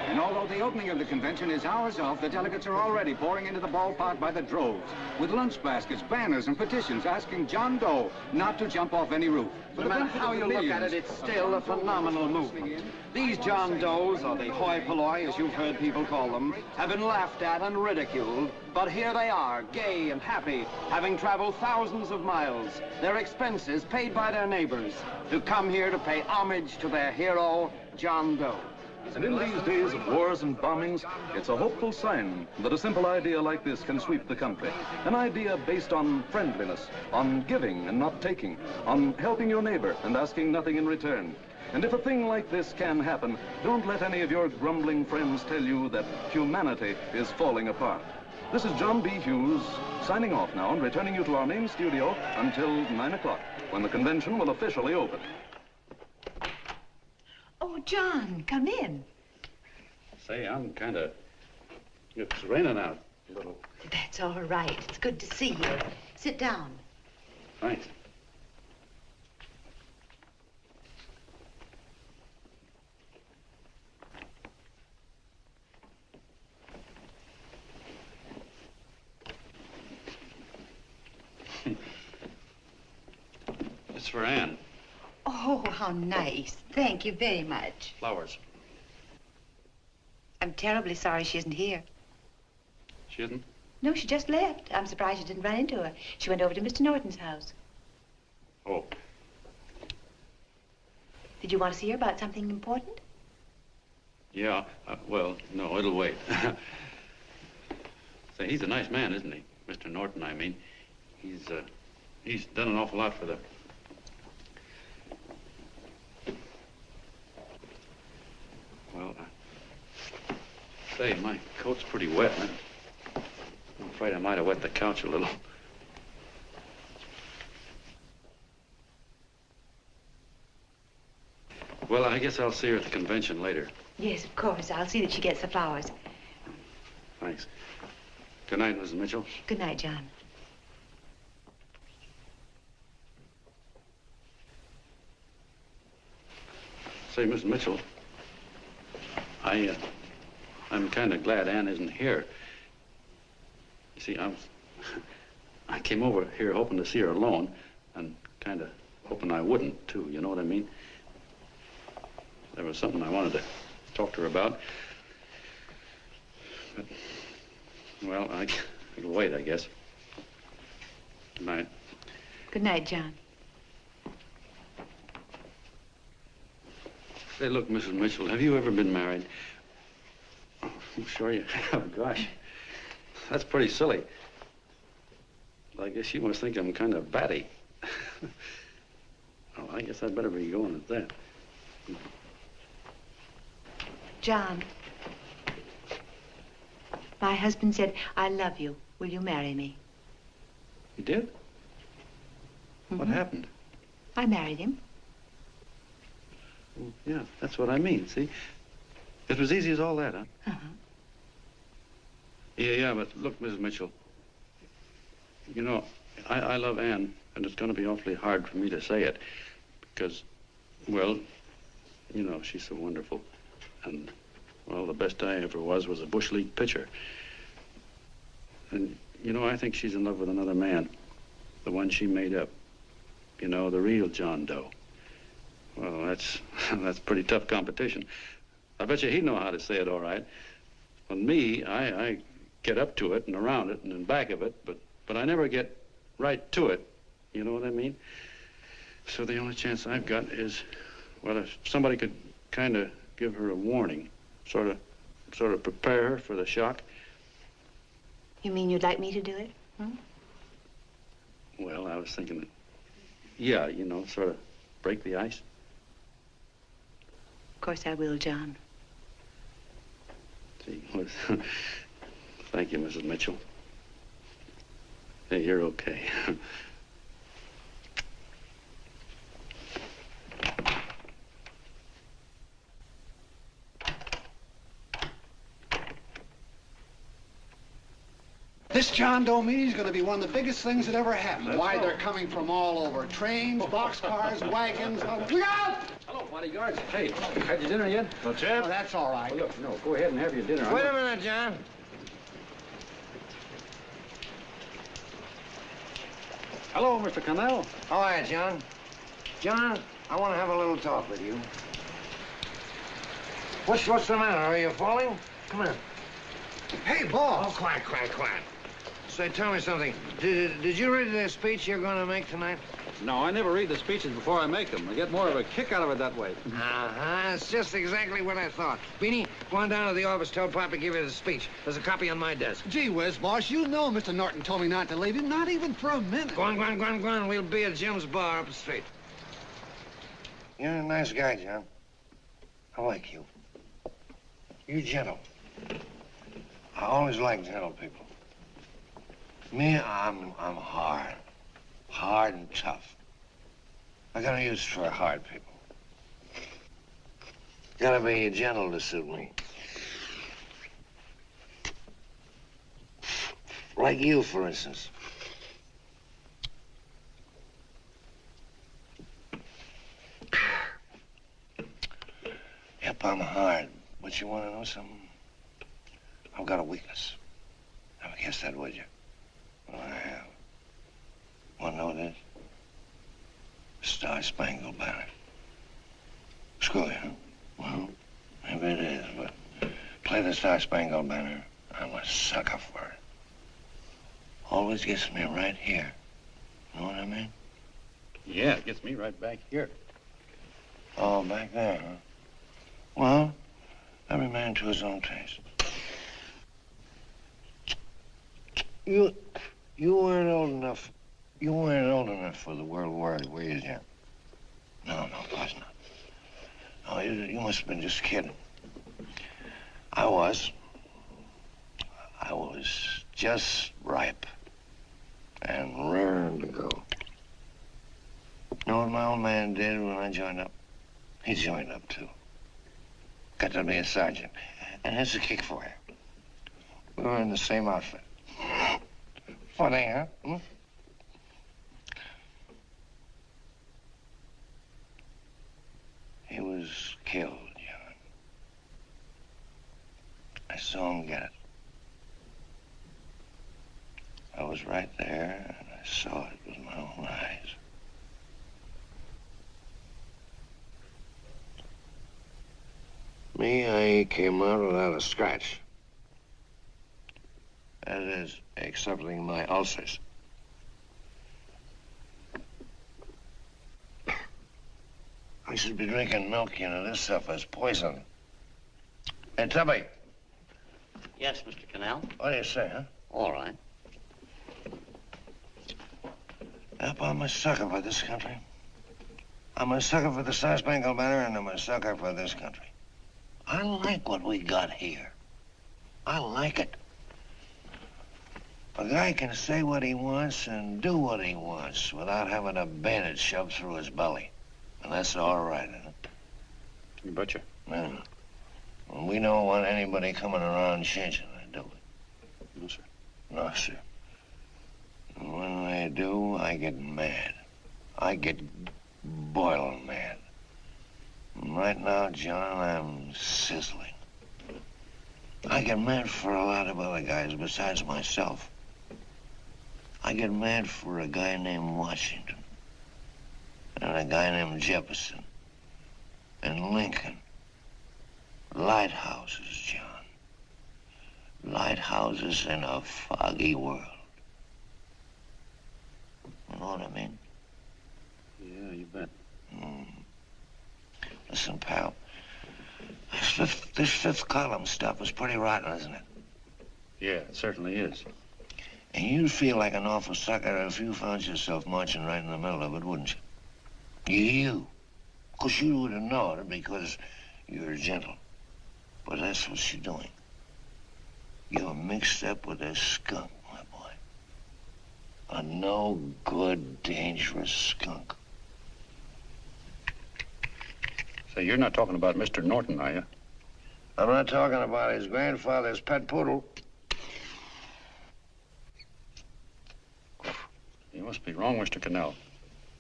And although the opening of the convention is hours off, the delegates are already pouring into the ballpark by the droves, with lunch baskets, banners, and petitions asking John Doe not to jump off any roof. No matter how you look at it, it's still a phenomenal movement. These John Does, or the hoi polloi, as you've heard people call them, have been laughed at and ridiculed, but here they are, gay and happy, having traveled thousands of miles, their expenses paid by their neighbors, to come here to pay homage to their hero, John Doe. And in these days of wars and bombings, it's a hopeful sign that a simple idea like this can sweep the country. An idea based on friendliness, on giving and not taking, on helping your neighbor and asking nothing in return. And if a thing like this can happen, don't let any of your grumbling friends tell you that humanity is falling apart. This is John B. Hughes signing off now and returning you to our main studio until 9 o'clock, when the convention will officially open. Oh, John, come in. Say, I'm kind of... It's raining out a little. That's all right. It's good to see you. Sit down. Thanks. It's for Anne. Oh, how nice. Thank you very much. Flowers. I'm terribly sorry she isn't here. She isn't? No, she just left. I'm surprised you didn't run into her. She went over to Mr. Norton's house. Oh. Did you want to see her about something important? Yeah, well, no, it'll wait. Say, he's a nice man, isn't he? Mr. Norton, I mean. He's done an awful lot for the... Well, say, my coat's pretty wet. I'm afraid I might have wet the couch a little. Well, I guess I'll see her at the convention later. Yes, of course. I'll see that she gets the flowers. Thanks. Good night, Mrs. Mitchell. Good night, John. Say, Mrs. Mitchell, I'm kind of glad Anne isn't here. You see, I came over here hoping to see her alone, and kind of hoping I wouldn't, too, you know what I mean? There was something I wanted to talk to her about. But, well, it'll wait, I guess. Good night. Good night, John. Say, look, Mrs. Mitchell, have you ever been married? Oh, I'm sure you have. Gosh, that's pretty silly. I guess you must think I'm kind of batty. Well, I guess I'd better be going at that. John, my husband said, I love you. Will you marry me? You did? What happened? I married him. Well, yeah, that's what I mean, see? It was easy as all that, huh? Uh-huh. Yeah, but look, Mrs. Mitchell, you know, I love Anne, and it's going to be awfully hard for me to say it because, well, you know, she's so wonderful. And, well, the best I ever was a Bush League pitcher. And, you know, I think she's in love with another man, the one she made up. You know, the real John Doe. Well, that's pretty tough competition. I bet you he'd know how to say it all right. With me, I get up to it and around it and in back of it, but I never get right to it. You know what I mean? So the only chance I've got is, well, if somebody could kind of give her a warning, sort of prepare her for the shock. You mean you'd like me to do it? Hmm? Well, I was thinking that, yeah, you know, sort of break the ice. Of course I will, John. Gee whiz. Thank you, Mrs. Mitchell. Hey, you're okay. This John Doe meeting is going to be one of the biggest things that ever happened. Why, they're coming from all over. Trains, boxcars, wagons. Look out! Hello, bodyguards. Hey, had your dinner yet? What's that? Oh, that's all right. Well, look, no, go ahead and have your dinner. Wait a minute, John. Hello, Mr. Connell. How are you, John? John, I want to have a little talk with you. What's the matter? Are you falling? Come here. Hey, boss. Oh, quiet. Say, tell me something. Did you read the speech you're going to make tonight? No, I never read the speeches before I make them. I get more of a kick out of it that way. Uh-huh. It's just exactly what I thought. Beanie, go on down to the office, tell Pop to give you the speech. There's a copy on my desk. Gee whiz, boss, you know Mr. Norton told me not to leave him, not even for a minute. Go on. We'll be at Jim's bar up the street. You're a nice guy, John. I like you. You're gentle. I always like gentle people. Me, I'm hard. Hard and tough. I got a use for hard people. Gotta be gentle to suit me. Like you, for instance. Yep, I'm hard. But you want to know something? I've got a weakness. Never guess that, would you? Well, I have. Want to know what it is? Star-Spangled Banner. Screw you, huh? Well, maybe it is, but play the Star-Spangled Banner. I'm a sucker for it. Always gets me right here. Know what I mean? Yeah, it gets me right back here. Oh, back there, huh? Well, every man to his own taste. You weren't old enough. You weren't old enough for the World War, were you, Jim? No, of course not. No, you must have been just kidding. I was just ripe and raring to go. You know what my old man did when I joined up? He joined up, too. Got to be a sergeant. And here's a kick for you. We were in the same outfit. Funny, huh? Hmm? He was killed, John. I saw him get it. I was right there, and I saw it with my own eyes. Me, I came out without a scratch. That is, excepting my ulcers. I should be drinking milk, you know. This stuff is poison. Hey, Tubby. Yes, Mr. Connell? What do you say, huh? All right. Yep, I'm a sucker for this country. I'm a sucker for the Star-Spangled Banner, and I'm a sucker for this country. I like what we got here. I like it. A guy can say what he wants and do what he wants without having a bayonet shoved through his belly. And that's all right, huh? You betcha. Yeah. Well, we don't want anybody coming around changing that, do we? No, sir. No, sir. And when they do, I get mad. I get boiling mad. And right now, John, I'm sizzling. I get mad for a lot of other guys besides myself. I get mad for a guy named Washington, and a guy named Jefferson, and Lincoln. Lighthouses, John. Lighthouses in a foggy world. You know what I mean? Yeah, you bet. Listen, pal, this fifth column stuff is pretty rotten, isn't it? Yeah, it certainly is. And you'd feel like an awful sucker if you found yourself marching right in the middle of it, wouldn't you? You. Of course, you wouldn't know it because you're gentle. But that's what you're doing. You're mixed up with a skunk, my boy. A no-good, dangerous skunk. Say, you're not talking about Mr. Norton, are you? I'm not talking about his grandfather's pet poodle. You must be wrong, Mr. Connell.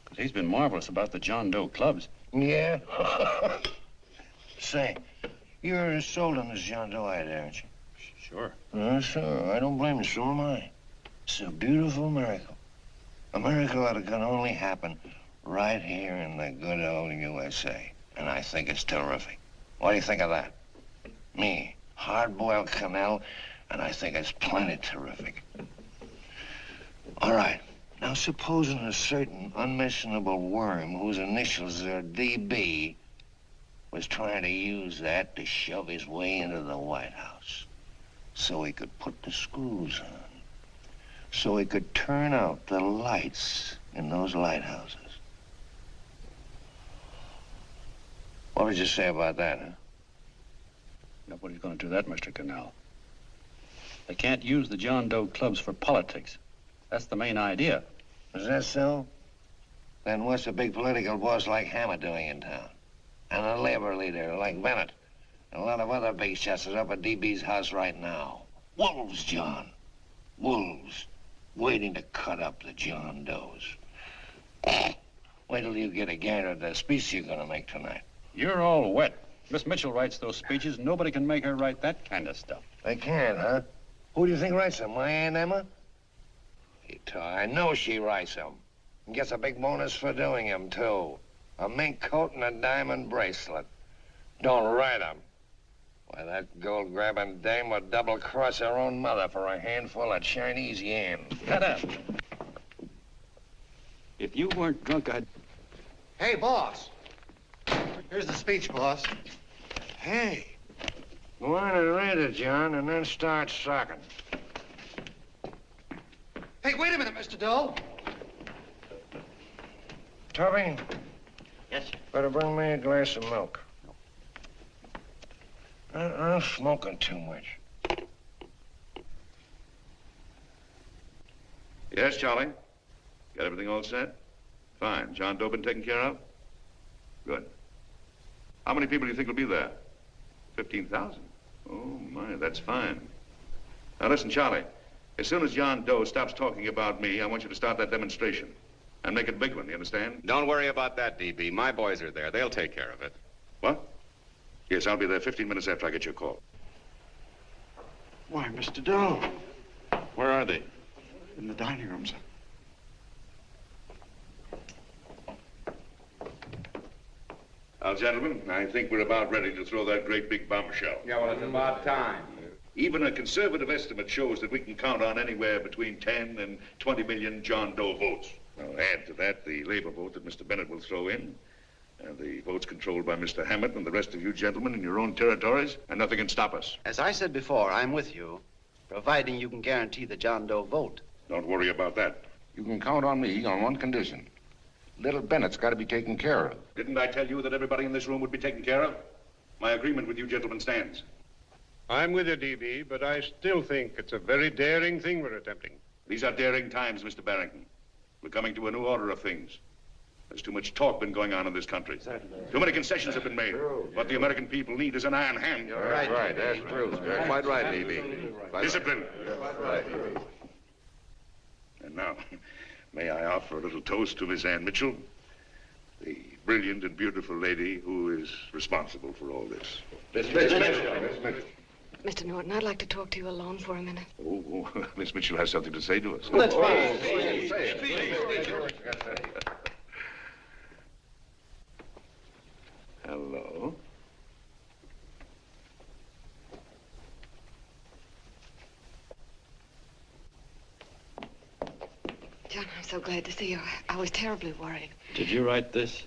Because he's been marvelous about the John Doe clubs. Yeah? Say, you're sold on this John Doe idea, aren't you? Sure. Sure. I don't blame you. So am I. It's a beautiful miracle. A miracle that can only happen right here in the good old USA. And I think it's terrific. What do you think of that? Me, hard-boiled Connell, and I think it's plenty terrific. All right. Now, supposing a certain unmentionable worm whose initials are DB was trying to use that to shove his way into the White House so he could put the screws on, so he could turn out the lights in those lighthouses. What would you say about that, huh? Nobody's going to do that, Mr. Connell. They can't use the John Doe clubs for politics. That's the main idea. Is that so? Then what's a big political boss like Hammett doing in town? And a labor leader like Bennett? And a lot of other big shots are up at DB's house right now. Wolves, John. Wolves. Waiting to cut up the John Does. Wait till you get a gander at the speech you're gonna make tonight. You're all wet. Miss Mitchell writes those speeches. Nobody can make her write that kind of stuff. They can't, huh? Who do you think writes them? My Aunt Emma? I know she writes them. And gets a big bonus for doing them, too. A mink coat and a diamond bracelet. Don't write them. Why, that gold-grabbing dame would double-cross her own mother for a handful of Chinese yams. Shut up. If you weren't drunk, I'd... Hey, boss. Here's the speech, boss. Hey. Go on and read it, John, and then start sucking. Hey, wait a minute, Mr. Doe. Tubby? Yes, sir. Better bring me a glass of milk. I'm smoking too much. Yes, Charlie? Got everything all set? Fine. John Doe been taken care of? Good. How many people do you think will be there? 15,000? Oh, my, that's fine. Now, listen, Charlie. As soon as John Doe stops talking about me, I want you to start that demonstration. And make it a big one, you understand? Don't worry about that, DB. My boys are there. They'll take care of it. What? Yes, I'll be there 15 minutes after I get your call. Why, Mr. Doe. Where are they? In the dining room, sir. Now, gentlemen, I think we're about ready to throw that great big bombshell. Yeah, well, it's about time. Even a conservative estimate shows that we can count on anywhere between 10 and 20 million John Doe votes. Now, add to that the labor vote that Mr. Bennett will throw in, and the votes controlled by Mr. Hammett and the rest of you gentlemen in your own territories, and nothing can stop us. As I said before, I'm with you, providing you can guarantee the John Doe vote. Don't worry about that. You can count on me on one condition. Little Bennett's got to be taken care of. Didn't I tell you that everybody in this room would be taken care of? My agreement with you gentlemen stands. I'm with you, D.B., but I still think it's a very daring thing we're attempting. These are daring times, Mr. Barrington. We're coming to a new order of things. There's too much talk been going on in this country. Too many concessions have been made. What the American people need is an iron hand. You're right. That's true. You're quite right, D.B. Discipline. And now, may I offer a little toast to Miss Ann Mitchell, the brilliant and beautiful lady who is responsible for all this. Mr. Norton, I'd like to talk to you alone for a minute. Oh, Miss Mitchell has something to say to us. That's fine. Hello. John, I'm so glad to see you. I was terribly worried. Did you write this?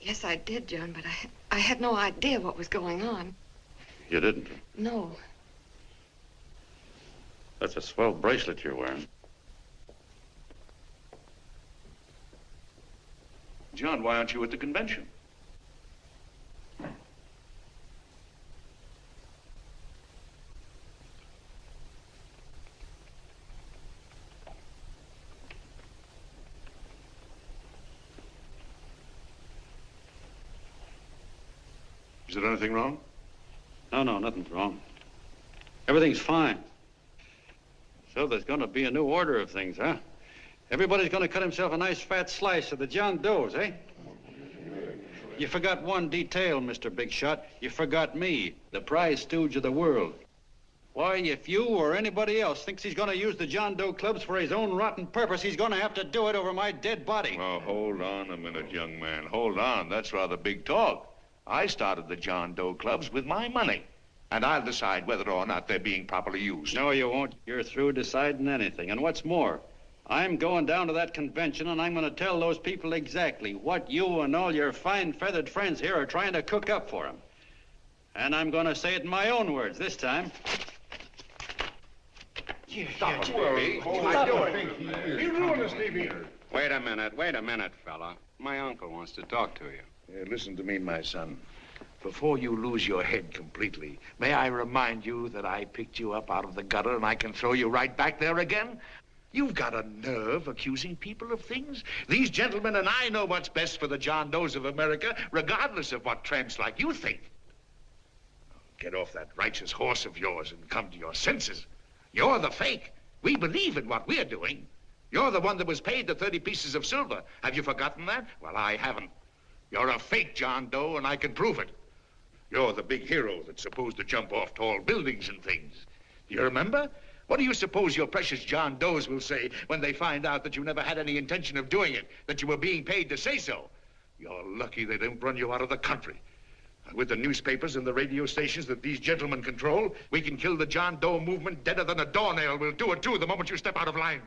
Yes, I did, John, but I had no idea what was going on. You didn't? No. That's a swell bracelet you're wearing. John, why aren't you at the convention? Is there anything wrong? No, nothing's wrong. Everything's fine. So there's going to be a new order of things, huh? Everybody's going to cut himself a nice fat slice of the John Does, eh? You forgot one detail, Mr. Big Shot. You forgot me, the prize stooge of the world. Why, if you or anybody else thinks he's going to use the John Doe clubs for his own rotten purpose, he's going to have to do it over my dead body. Oh, hold on a minute, young man. Hold on. That's rather big talk. I started the John Doe clubs with my money. And I'll decide whether or not they're being properly used. No, you won't. You're through deciding anything. And what's more, I'm going down to that convention and I'm going to tell those people exactly what you and all your fine feathered friends here are trying to cook up for them. And I'm going to say it in my own words this time. Stop him, D.B. You ruined us, D.B. Wait a minute, fella. My uncle wants to talk to you. Listen to me, my son. Before you lose your head completely, may I remind you that I picked you up out of the gutter and I can throw you right back there again? You've got a nerve accusing people of things. These gentlemen and I know what's best for the John Does of America, regardless of what tramps like you think. Get off that righteous horse of yours and come to your senses. You're the fake. We believe in what we're doing. You're the one that was paid the 30 pieces of silver. Have you forgotten that? Well, I haven't. You're a fake John Doe, and I can prove it. You're the big hero that's supposed to jump off tall buildings and things. Do you remember? What do you suppose your precious John Does will say when they find out that you never had any intention of doing it, that you were being paid to say so? You're lucky they don't run you out of the country. With the newspapers and the radio stations that these gentlemen control, we can kill the John Doe movement deader than a doornail. We'll do it, too, the moment you step out of line.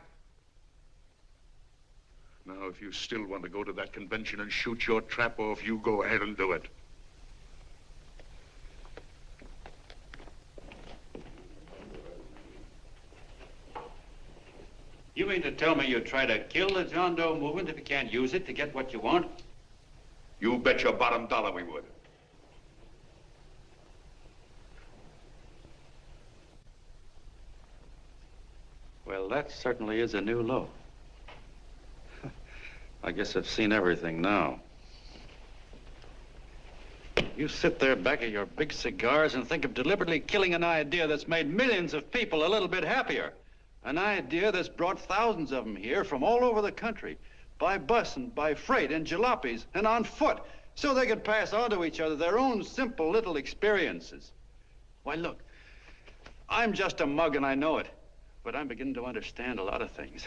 Now, if you still want to go to that convention and shoot your trap off, you go ahead and do it. You mean to tell me you try to kill the John Doe movement if you can't use it to get what you want? You bet your bottom dollar we would. Well, that certainly is a new low. I guess I've seen everything now. You sit there back of your big cigars and think of deliberately killing an idea that's made millions of people a little bit happier. An idea that's brought thousands of them here from all over the country, by bus and by freight and jalopies and on foot, so they could pass on to each other their own simple little experiences. Why, look, I'm just a mug and I know it, but I'm beginning to understand a lot of things.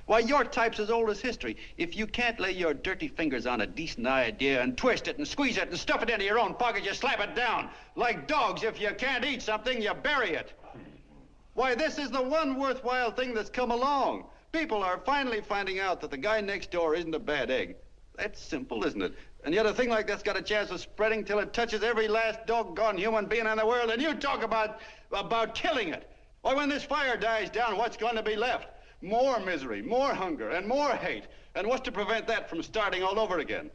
Why, your type's as old as history. If you can't lay your dirty fingers on a decent idea and twist it and squeeze it and stuff it into your own pocket, you slap it down. Like dogs, if you can't eat something, you bury it. Why, this is the one worthwhile thing that's come along. People are finally finding out that the guy next door isn't a bad egg. That's simple, isn't it? And yet a thing like that's got a chance of spreading till it touches every last doggone human being in the world, and you talk about killing it. Why, when this fire dies down, what's going to be left? More misery, more hunger, and more hate. And what's to prevent that from starting all over again?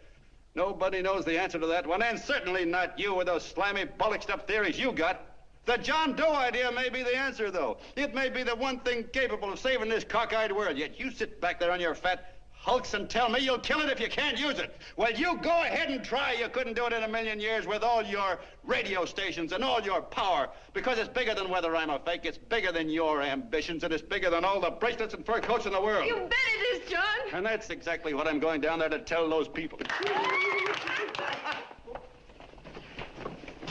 Nobody knows the answer to that one, and certainly not you with those slimy, bollixed-up theories you got. The John Doe idea may be the answer, though. It may be the one thing capable of saving this cockeyed world. Yet you sit back there on your fat hulks and tell me you'll kill it if you can't use it. Well, you go ahead and try. You couldn't do it in a million years with all your radio stations and all your power. Because it's bigger than whether I'm a fake. It's bigger than your ambitions, and it's bigger than all the bracelets and fur coats in the world. You bet it is, John. And that's exactly what I'm going down there to tell those people.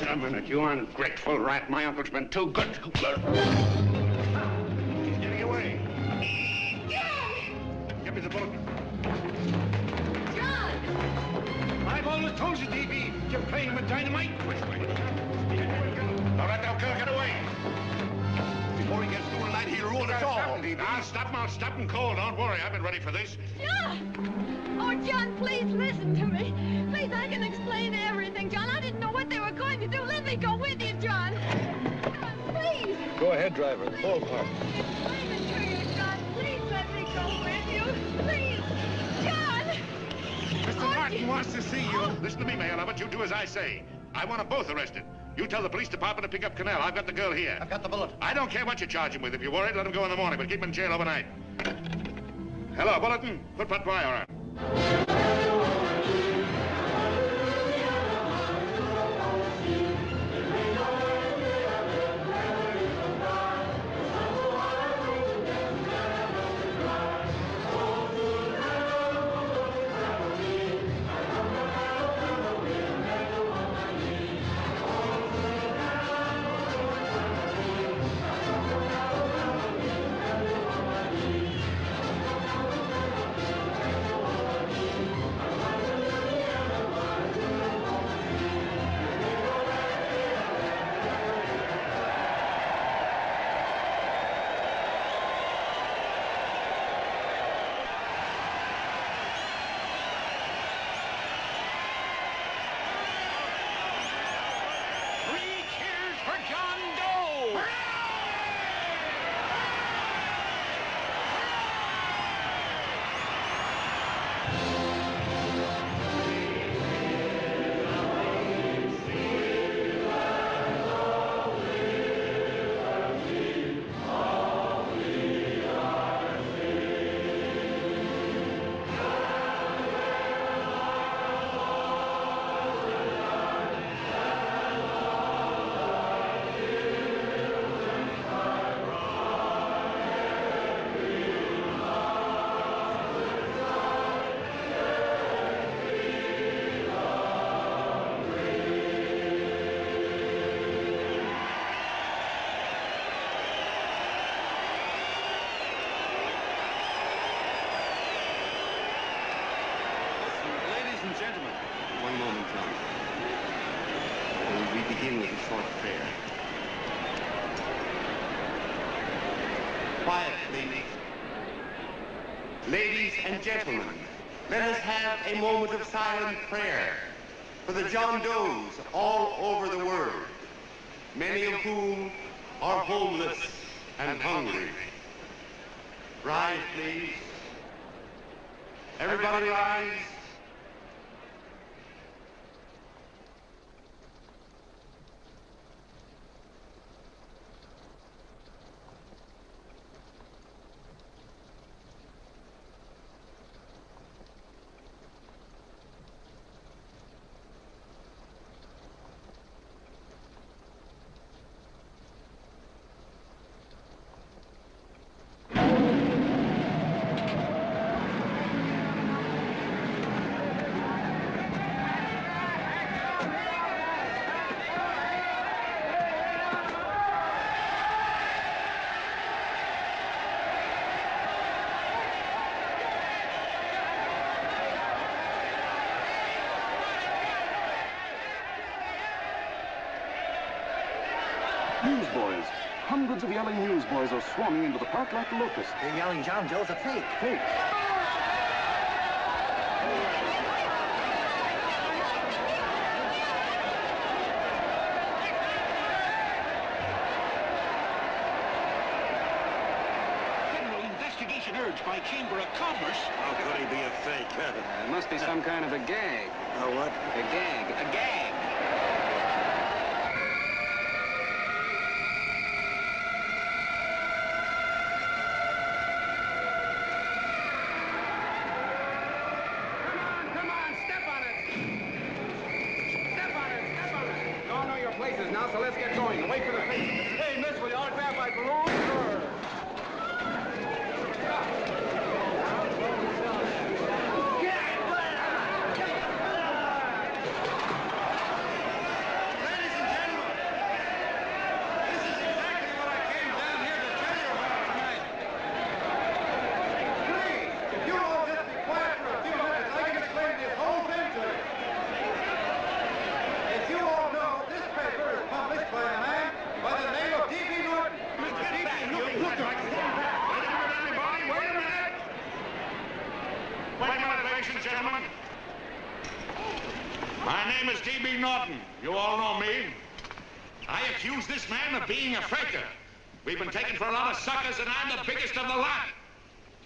A minute, you ungrateful rat. My uncle's been too good. He's getting away. Give me the bullet. John! I've always told you, D.B., you're playing with dynamite. Which way? All right, now, girl, get away. Before he gets through tonight, he'll ruin us all. I'll stop him cold. Don't worry, I've been ready for this. John! Oh, John, please listen to me. Please, I can explain everything, John. I didn't know what they were going to do. Let me go with you, John. John, please. Go ahead, driver. Ballpark. Explain it to you, John. Please let me go with you. Please. John! Mr. Martin wants to see you. Listen to me, Mayor Lovett. You do as I say. I want them both arrested. You tell the police department to pick up Connell. I've got the girl here. I've got the bullet. I don't care what you charge him with. If you're worried, let him go in the morning, but keep him in jail overnight. Hello, Bulletin. Put that wire on. Quiet, please. Ladies and gentlemen, let us have a moment of silent prayer for the John Does all over the world, many of whom are homeless and hungry. Rise, please. Everybody rise. Newsboys. Hundreds of yelling newsboys are swarming into the park like locusts. They're yelling John Doe's a fake. Fake. Federal investigation urged by Chamber of Commerce. How could he be a fake? It must be some kind of a gag. A what? A gag. A gag. now, so let's get going and wait for the face. Hey, miss, will you autograph my balloon? Sure. Gentlemen, my name is D.B. Norton. You all know me. I accuse this man of being a faker. We've been taken for a lot of suckers, and I'm the biggest of the lot.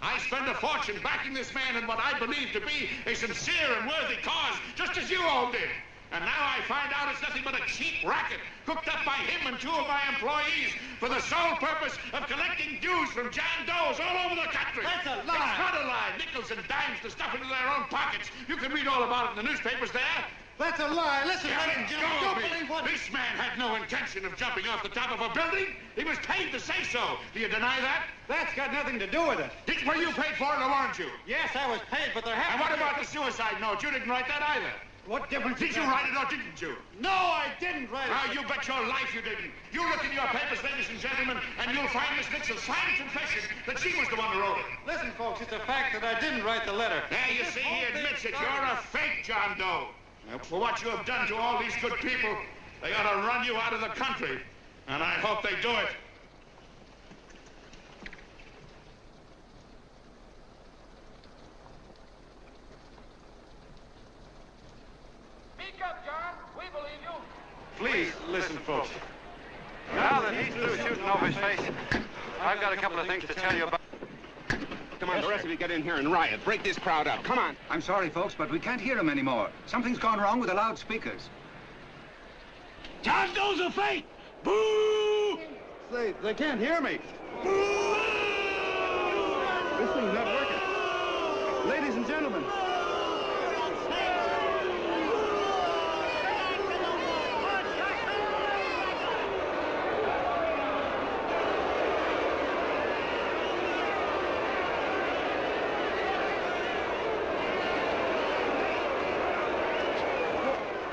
I spend a fortune backing this man in what I believe to be a sincere and worthy cause, just as you all did. And now I find out it's nothing but a cheap racket cooked up by him and two of my employees for the sole purpose of collecting dues from John Does all over the country. That's a lie. It's not a lie. Nickels and dimes to stuff into their own pockets. You can read all about it in the newspapers there. That's a lie. Listen, Don't believe what... This man had no intention of jumping off the top of a building. He was paid to say so. Do you deny that? That's got nothing to do with it. Were you paid for it or weren't you? Yes, I was paid, but there happened... And what about the suicide note? You didn't write that either. What difference Did you write it or didn't you? No, I didn't write it. Now, you bet your life you didn't. You look in your papers, ladies and gentlemen, and you'll find Miss Mitchell's signed confession that she was the one who wrote it. Listen, folks, it's a fact that I didn't write the letter. There, you see, he admits it. You're a fake, John Doe. For what you have done to all these good people, they ought to run you out of the country. And I hope they do it. Speak up, John. We believe you. Please, listen, folks. Now that he's through shooting over his face, I've got a couple of things to tell you about... Come on, the rest of you get in here and riot. Break this crowd up. Come on. I'm sorry, folks, but we can't hear him anymore. Something's gone wrong with the loudspeakers. John Doe's a fake! Boo! They can't hear me. Boo! This thing's not working. Ladies and gentlemen.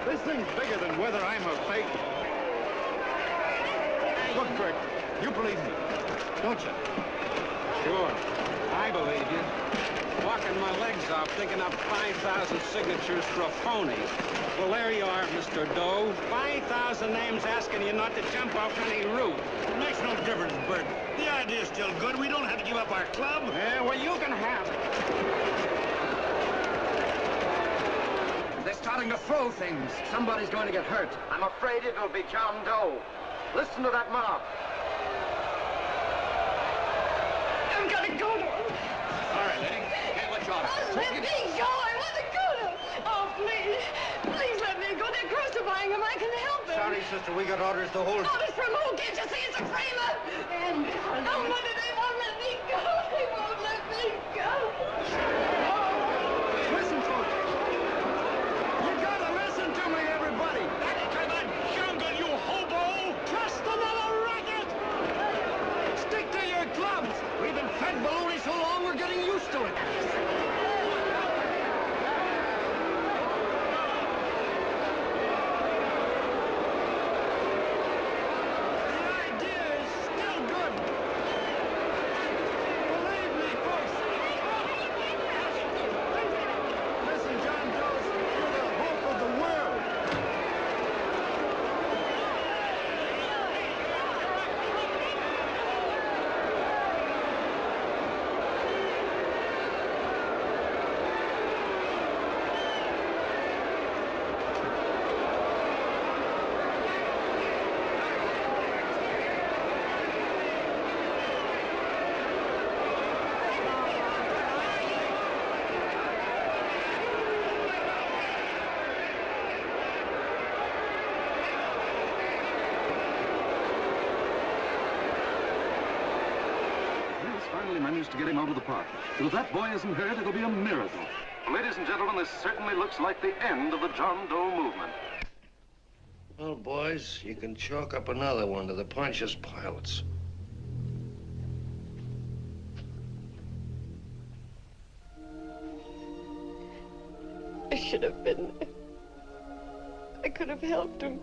This thing's bigger than whether I'm a fake. Look, Kurt, you believe me, don't you? Sure, I believe you. Walking my legs off, digging up 5,000 signatures for a phony. Well, there you are, Mr. Doe. 5,000 names asking you not to jump off any roof. It makes no difference, Bert. The idea's still good. We don't have to give up our club. Yeah, well, you can have it. They're starting to throw things. Somebody's going to get hurt. I'm afraid it'll be John Doe. Listen to that mob. I'm gonna go to him. All right, lady. Hey, what you ought to... Let me go. I want to go to him. Oh, please. Please let me go. They're crucifying him. I can help him. Sorry, sister. We got orders to hold... Orders from who? Can't you see it's a framer? And oh, Mother, they won't let me go. They won't let me go. Listen, folks. You gotta listen to me, everybody. Back to the jungle, you hobo. Just another racket. Stick to your clubs. We've been fed baloney so long, we're getting used to it. Managed to get him out of the park. But if that boy isn't hurt, it'll be a miracle. Ladies and gentlemen, this certainly looks like the end of the John Doe movement. Well, boys, boys, you can chalk up another one to the Pontius pilots. I should have been there. I could have helped him.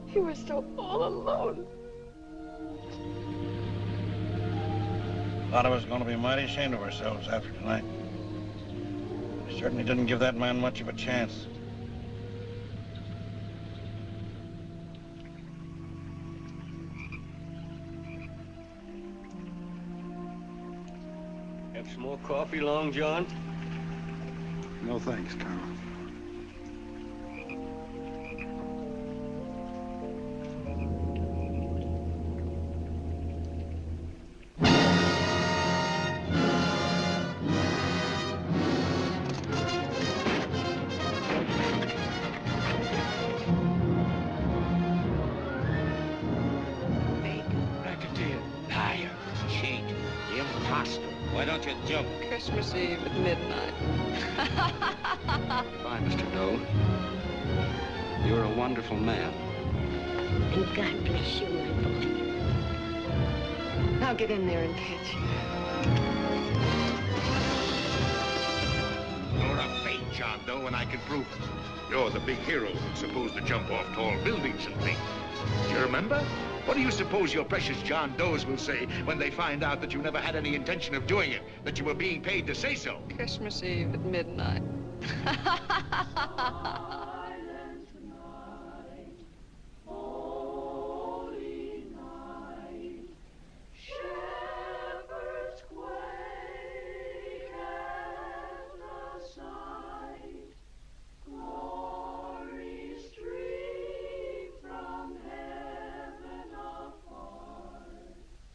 He was so all alone. A lot of us are going to be mighty ashamed of ourselves after tonight. We certainly didn't give that man much of a chance. Have some more coffee, Long John? No thanks, Connell. Christmas Eve at midnight. Bye, Mr. Doe. You're a wonderful man. And God bless you, my boy. Now get in there and catch you. You're a fake John Doe, and I can prove it. You're the big hero who's supposed to jump off tall buildings and things. Do you remember? What do you suppose your precious John Does will say when they find out that you never had any intention of doing it, that you were being paid to say so? Christmas Eve at midnight.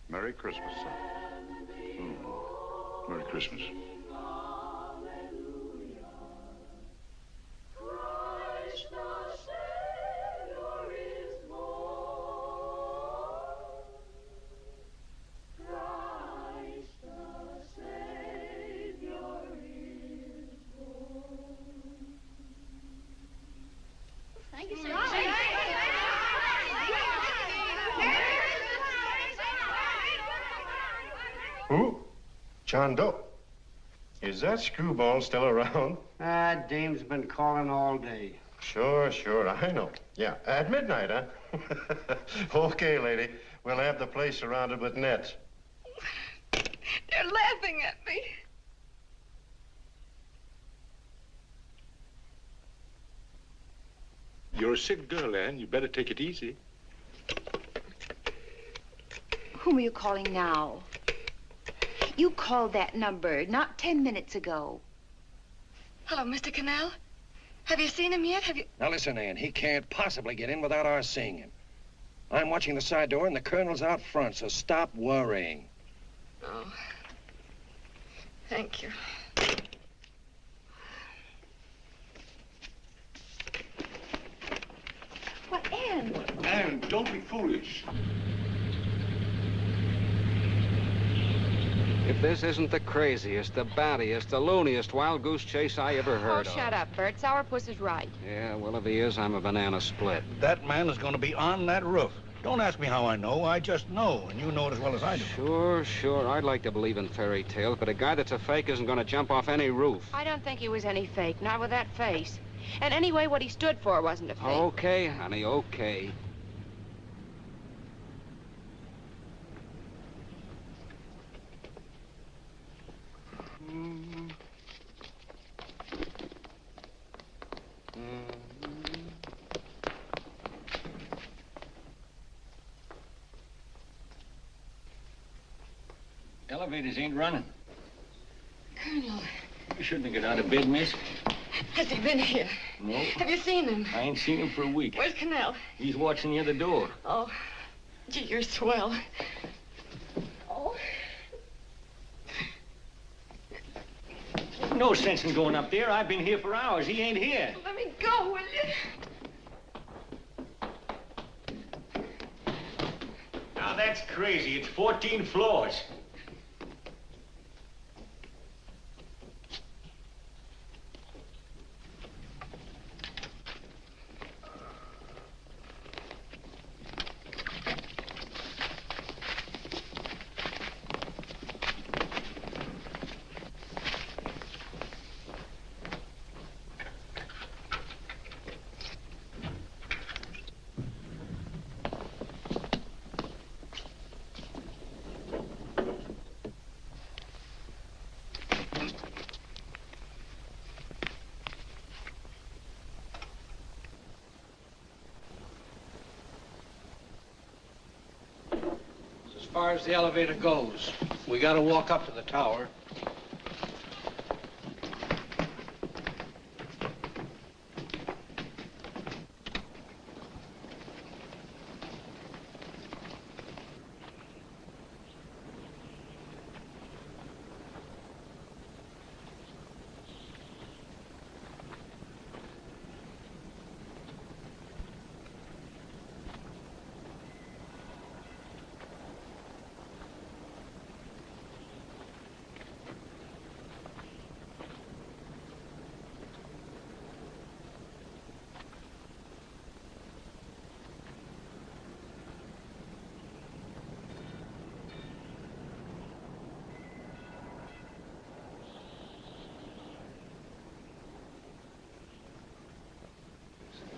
Merry Christmas, son. Merry Christmas. Thank you, sir. Who? John Doe. Is that screwball still around? Dame's been calling all day. Sure, I know. Yeah, at midnight, huh? Okay, lady. We'll have the place surrounded with nets. They're laughing at me. You're a sick girl, Anne. You better take it easy. Whom are you calling now? You called that number not 10 minutes ago. Hello, Mr. Connell. Have you seen him yet? Now listen, Ann, he can't possibly get in without our seeing him. I'm watching the side door and the colonel's out front, so stop worrying. Oh. Thank you. What, Ann? Anne, don't be foolish. If this isn't the craziest, the battiest, the looniest wild goose chase I ever heard of. Oh, shut up, Bert. Sourpuss is right. Yeah, well, if he is, I'm a banana split. That man is going to be on that roof. Don't ask me how I know. I just know, and you know it as well as I do. Sure. I'd like to believe in fairy tales, but a guy that's a fake isn't going to jump off any roof. I don't think he was any fake, not with that face. And anyway, what he stood for wasn't a fake. Okay, honey, okay. Elevators ain't running. Colonel, You shouldn't have got out of bed, miss. has he been here? No. Have you seen him? I ain't seen him for a week. Where's Connell? He's watching the other door. Oh, gee, you're swell. Oh. No sense in going up there. I've been here for hours. He ain't here. Let me go, will you? Now, that's crazy. It's 14 floors. far as the elevator goes. We gotta walk up to the tower.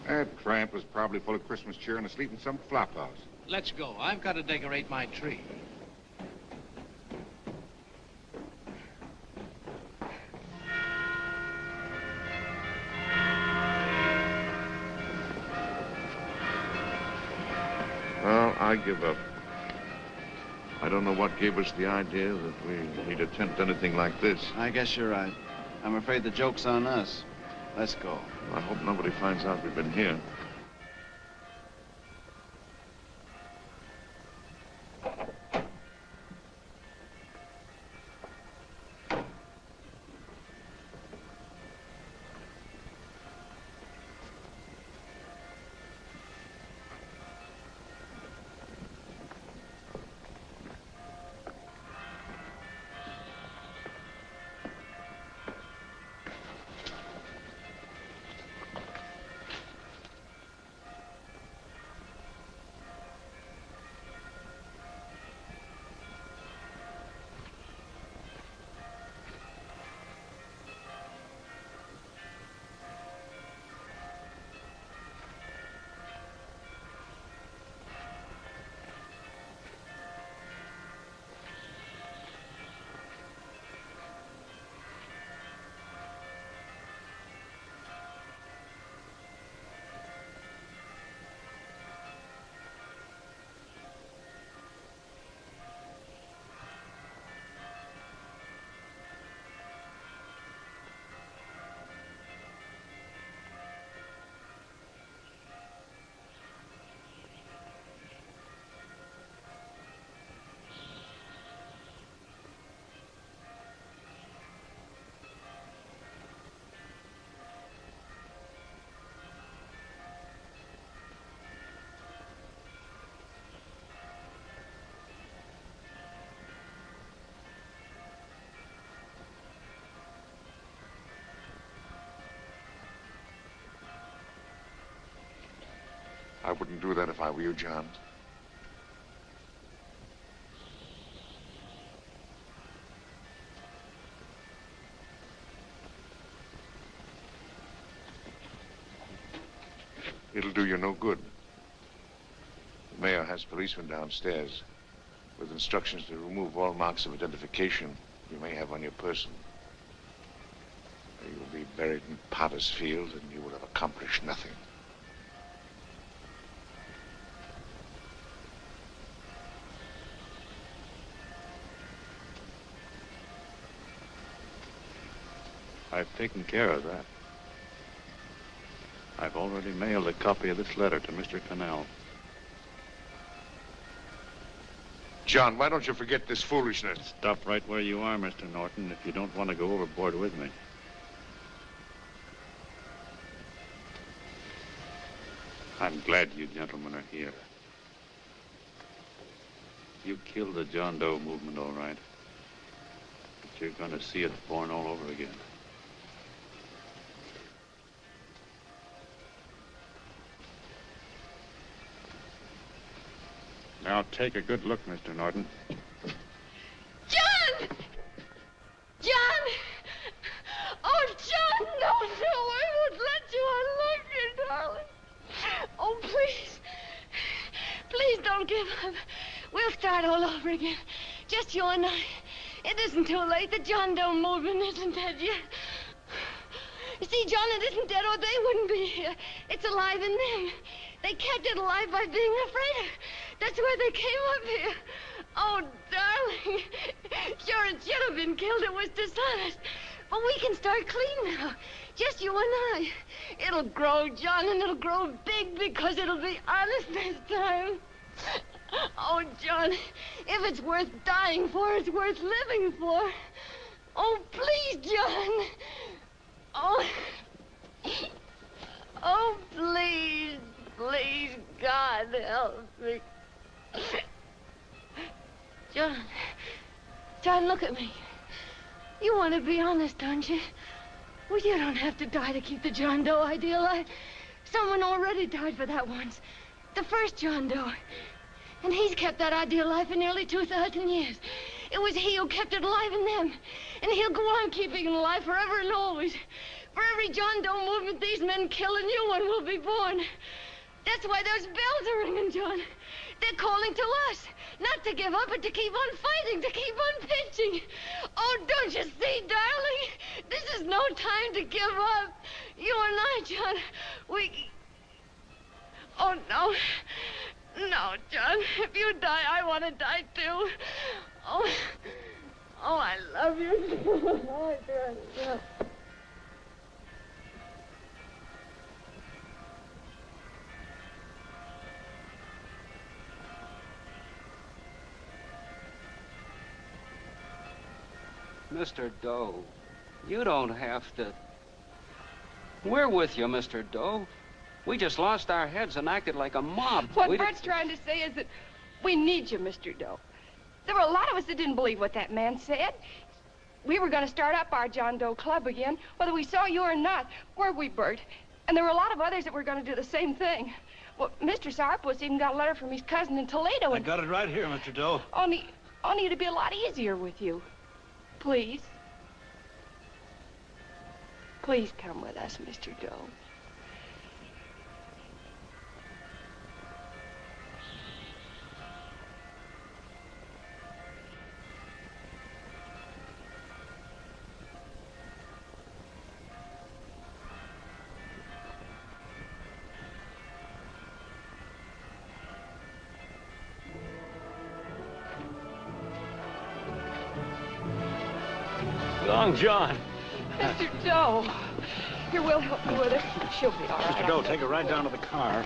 That tramp was probably full of Christmas cheer and asleep in some flop house. Let's go. I've got to decorate my tree. Well, I give up. I don't know what gave us the idea that we need attempt anything like this. I guess you're right. I'm afraid the joke's on us. Let's go. I hope nobody finds out we've been here. I wouldn't do that if I were you, John. It'll do you no good. The mayor has policemen downstairs with instructions to remove all marks of identification you may have on your person. You'll be buried in Potter's Field and you will have accomplished nothing. I've taken care of that. I've already mailed a copy of this letter to Mr. Connell. John, why don't you forget this foolishness? Stop right where you are, Mr. Norton, if you don't want to go overboard with me. I'm glad you gentlemen are here. You killed the John Doe movement, all right. But you're going to see it born all over again. Now take a good look, Mr. Norton. John! John! Oh, John, no, I won't let you. I love you, darling. Oh, please. Please don't give up. We'll start all over again. Just you and I. It isn't too late. The John Doe movement isn't dead yet. You see, John, it isn't dead or they wouldn't be here. It's alive in them. They kept it alive by being afraid of That's why they came up here. Oh, darling. Sure, it should have been killed. It was dishonest. But we can start clean now. Just you and I. It'll grow, John, and it'll grow big because it'll be honest this time. Oh, John, if it's worth dying for, it's worth living for. Oh, please, John. Oh. Oh, please, please, God, help me. John, look at me. You want to be honest, don't you? Well, you don't have to die to keep the John Doe idea alive. Someone already died for that once. The first John Doe. And he's kept that idea alive for nearly 2,000 years. It was he who kept it alive in them. And he'll go on keeping it alive forever and always. For every John Doe movement these men kill, a new one will be born. That's why those bells are ringing, John. They're calling to us. Not to give up, but to keep on fighting, to keep on pitching. Oh, don't you see, darling? This is no time to give up. You and I, John, we... Oh, no. No, John. If you die, I want to die, too. Oh, I love you. Oh, John. Mr. Doe, you don't have to. We're with you, Mr. Doe. We just lost our heads and acted like a mob. What Bert's trying to say is that we need you, Mr. Doe. There were a lot of us that didn't believe what that man said. We were going to start up our John Doe Club again, whether we saw you or not, weren't we, Bert? And there were a lot of others that were going to do the same thing. Well, Mr. Sourpuss even got a letter from his cousin in Toledo. I got it right here, Mr. Doe. Only it'd be a lot easier with you. Please. Please come with us, Mr. Doe. Long John. Mr. Doe. Here, we'll help you with her. She'll be all right. Mr. Doe, take her right down to the car.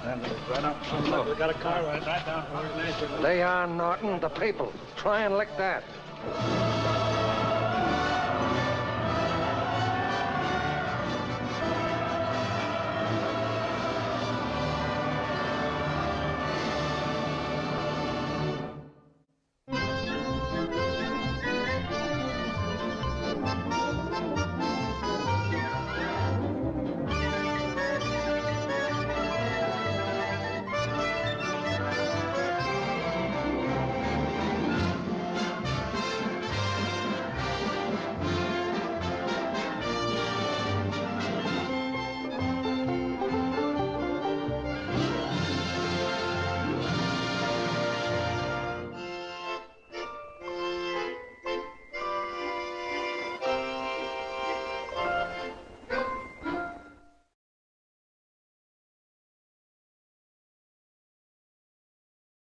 And right up. Look, we got a car right down to her. Lay on, Norton. The people. Try and lick that.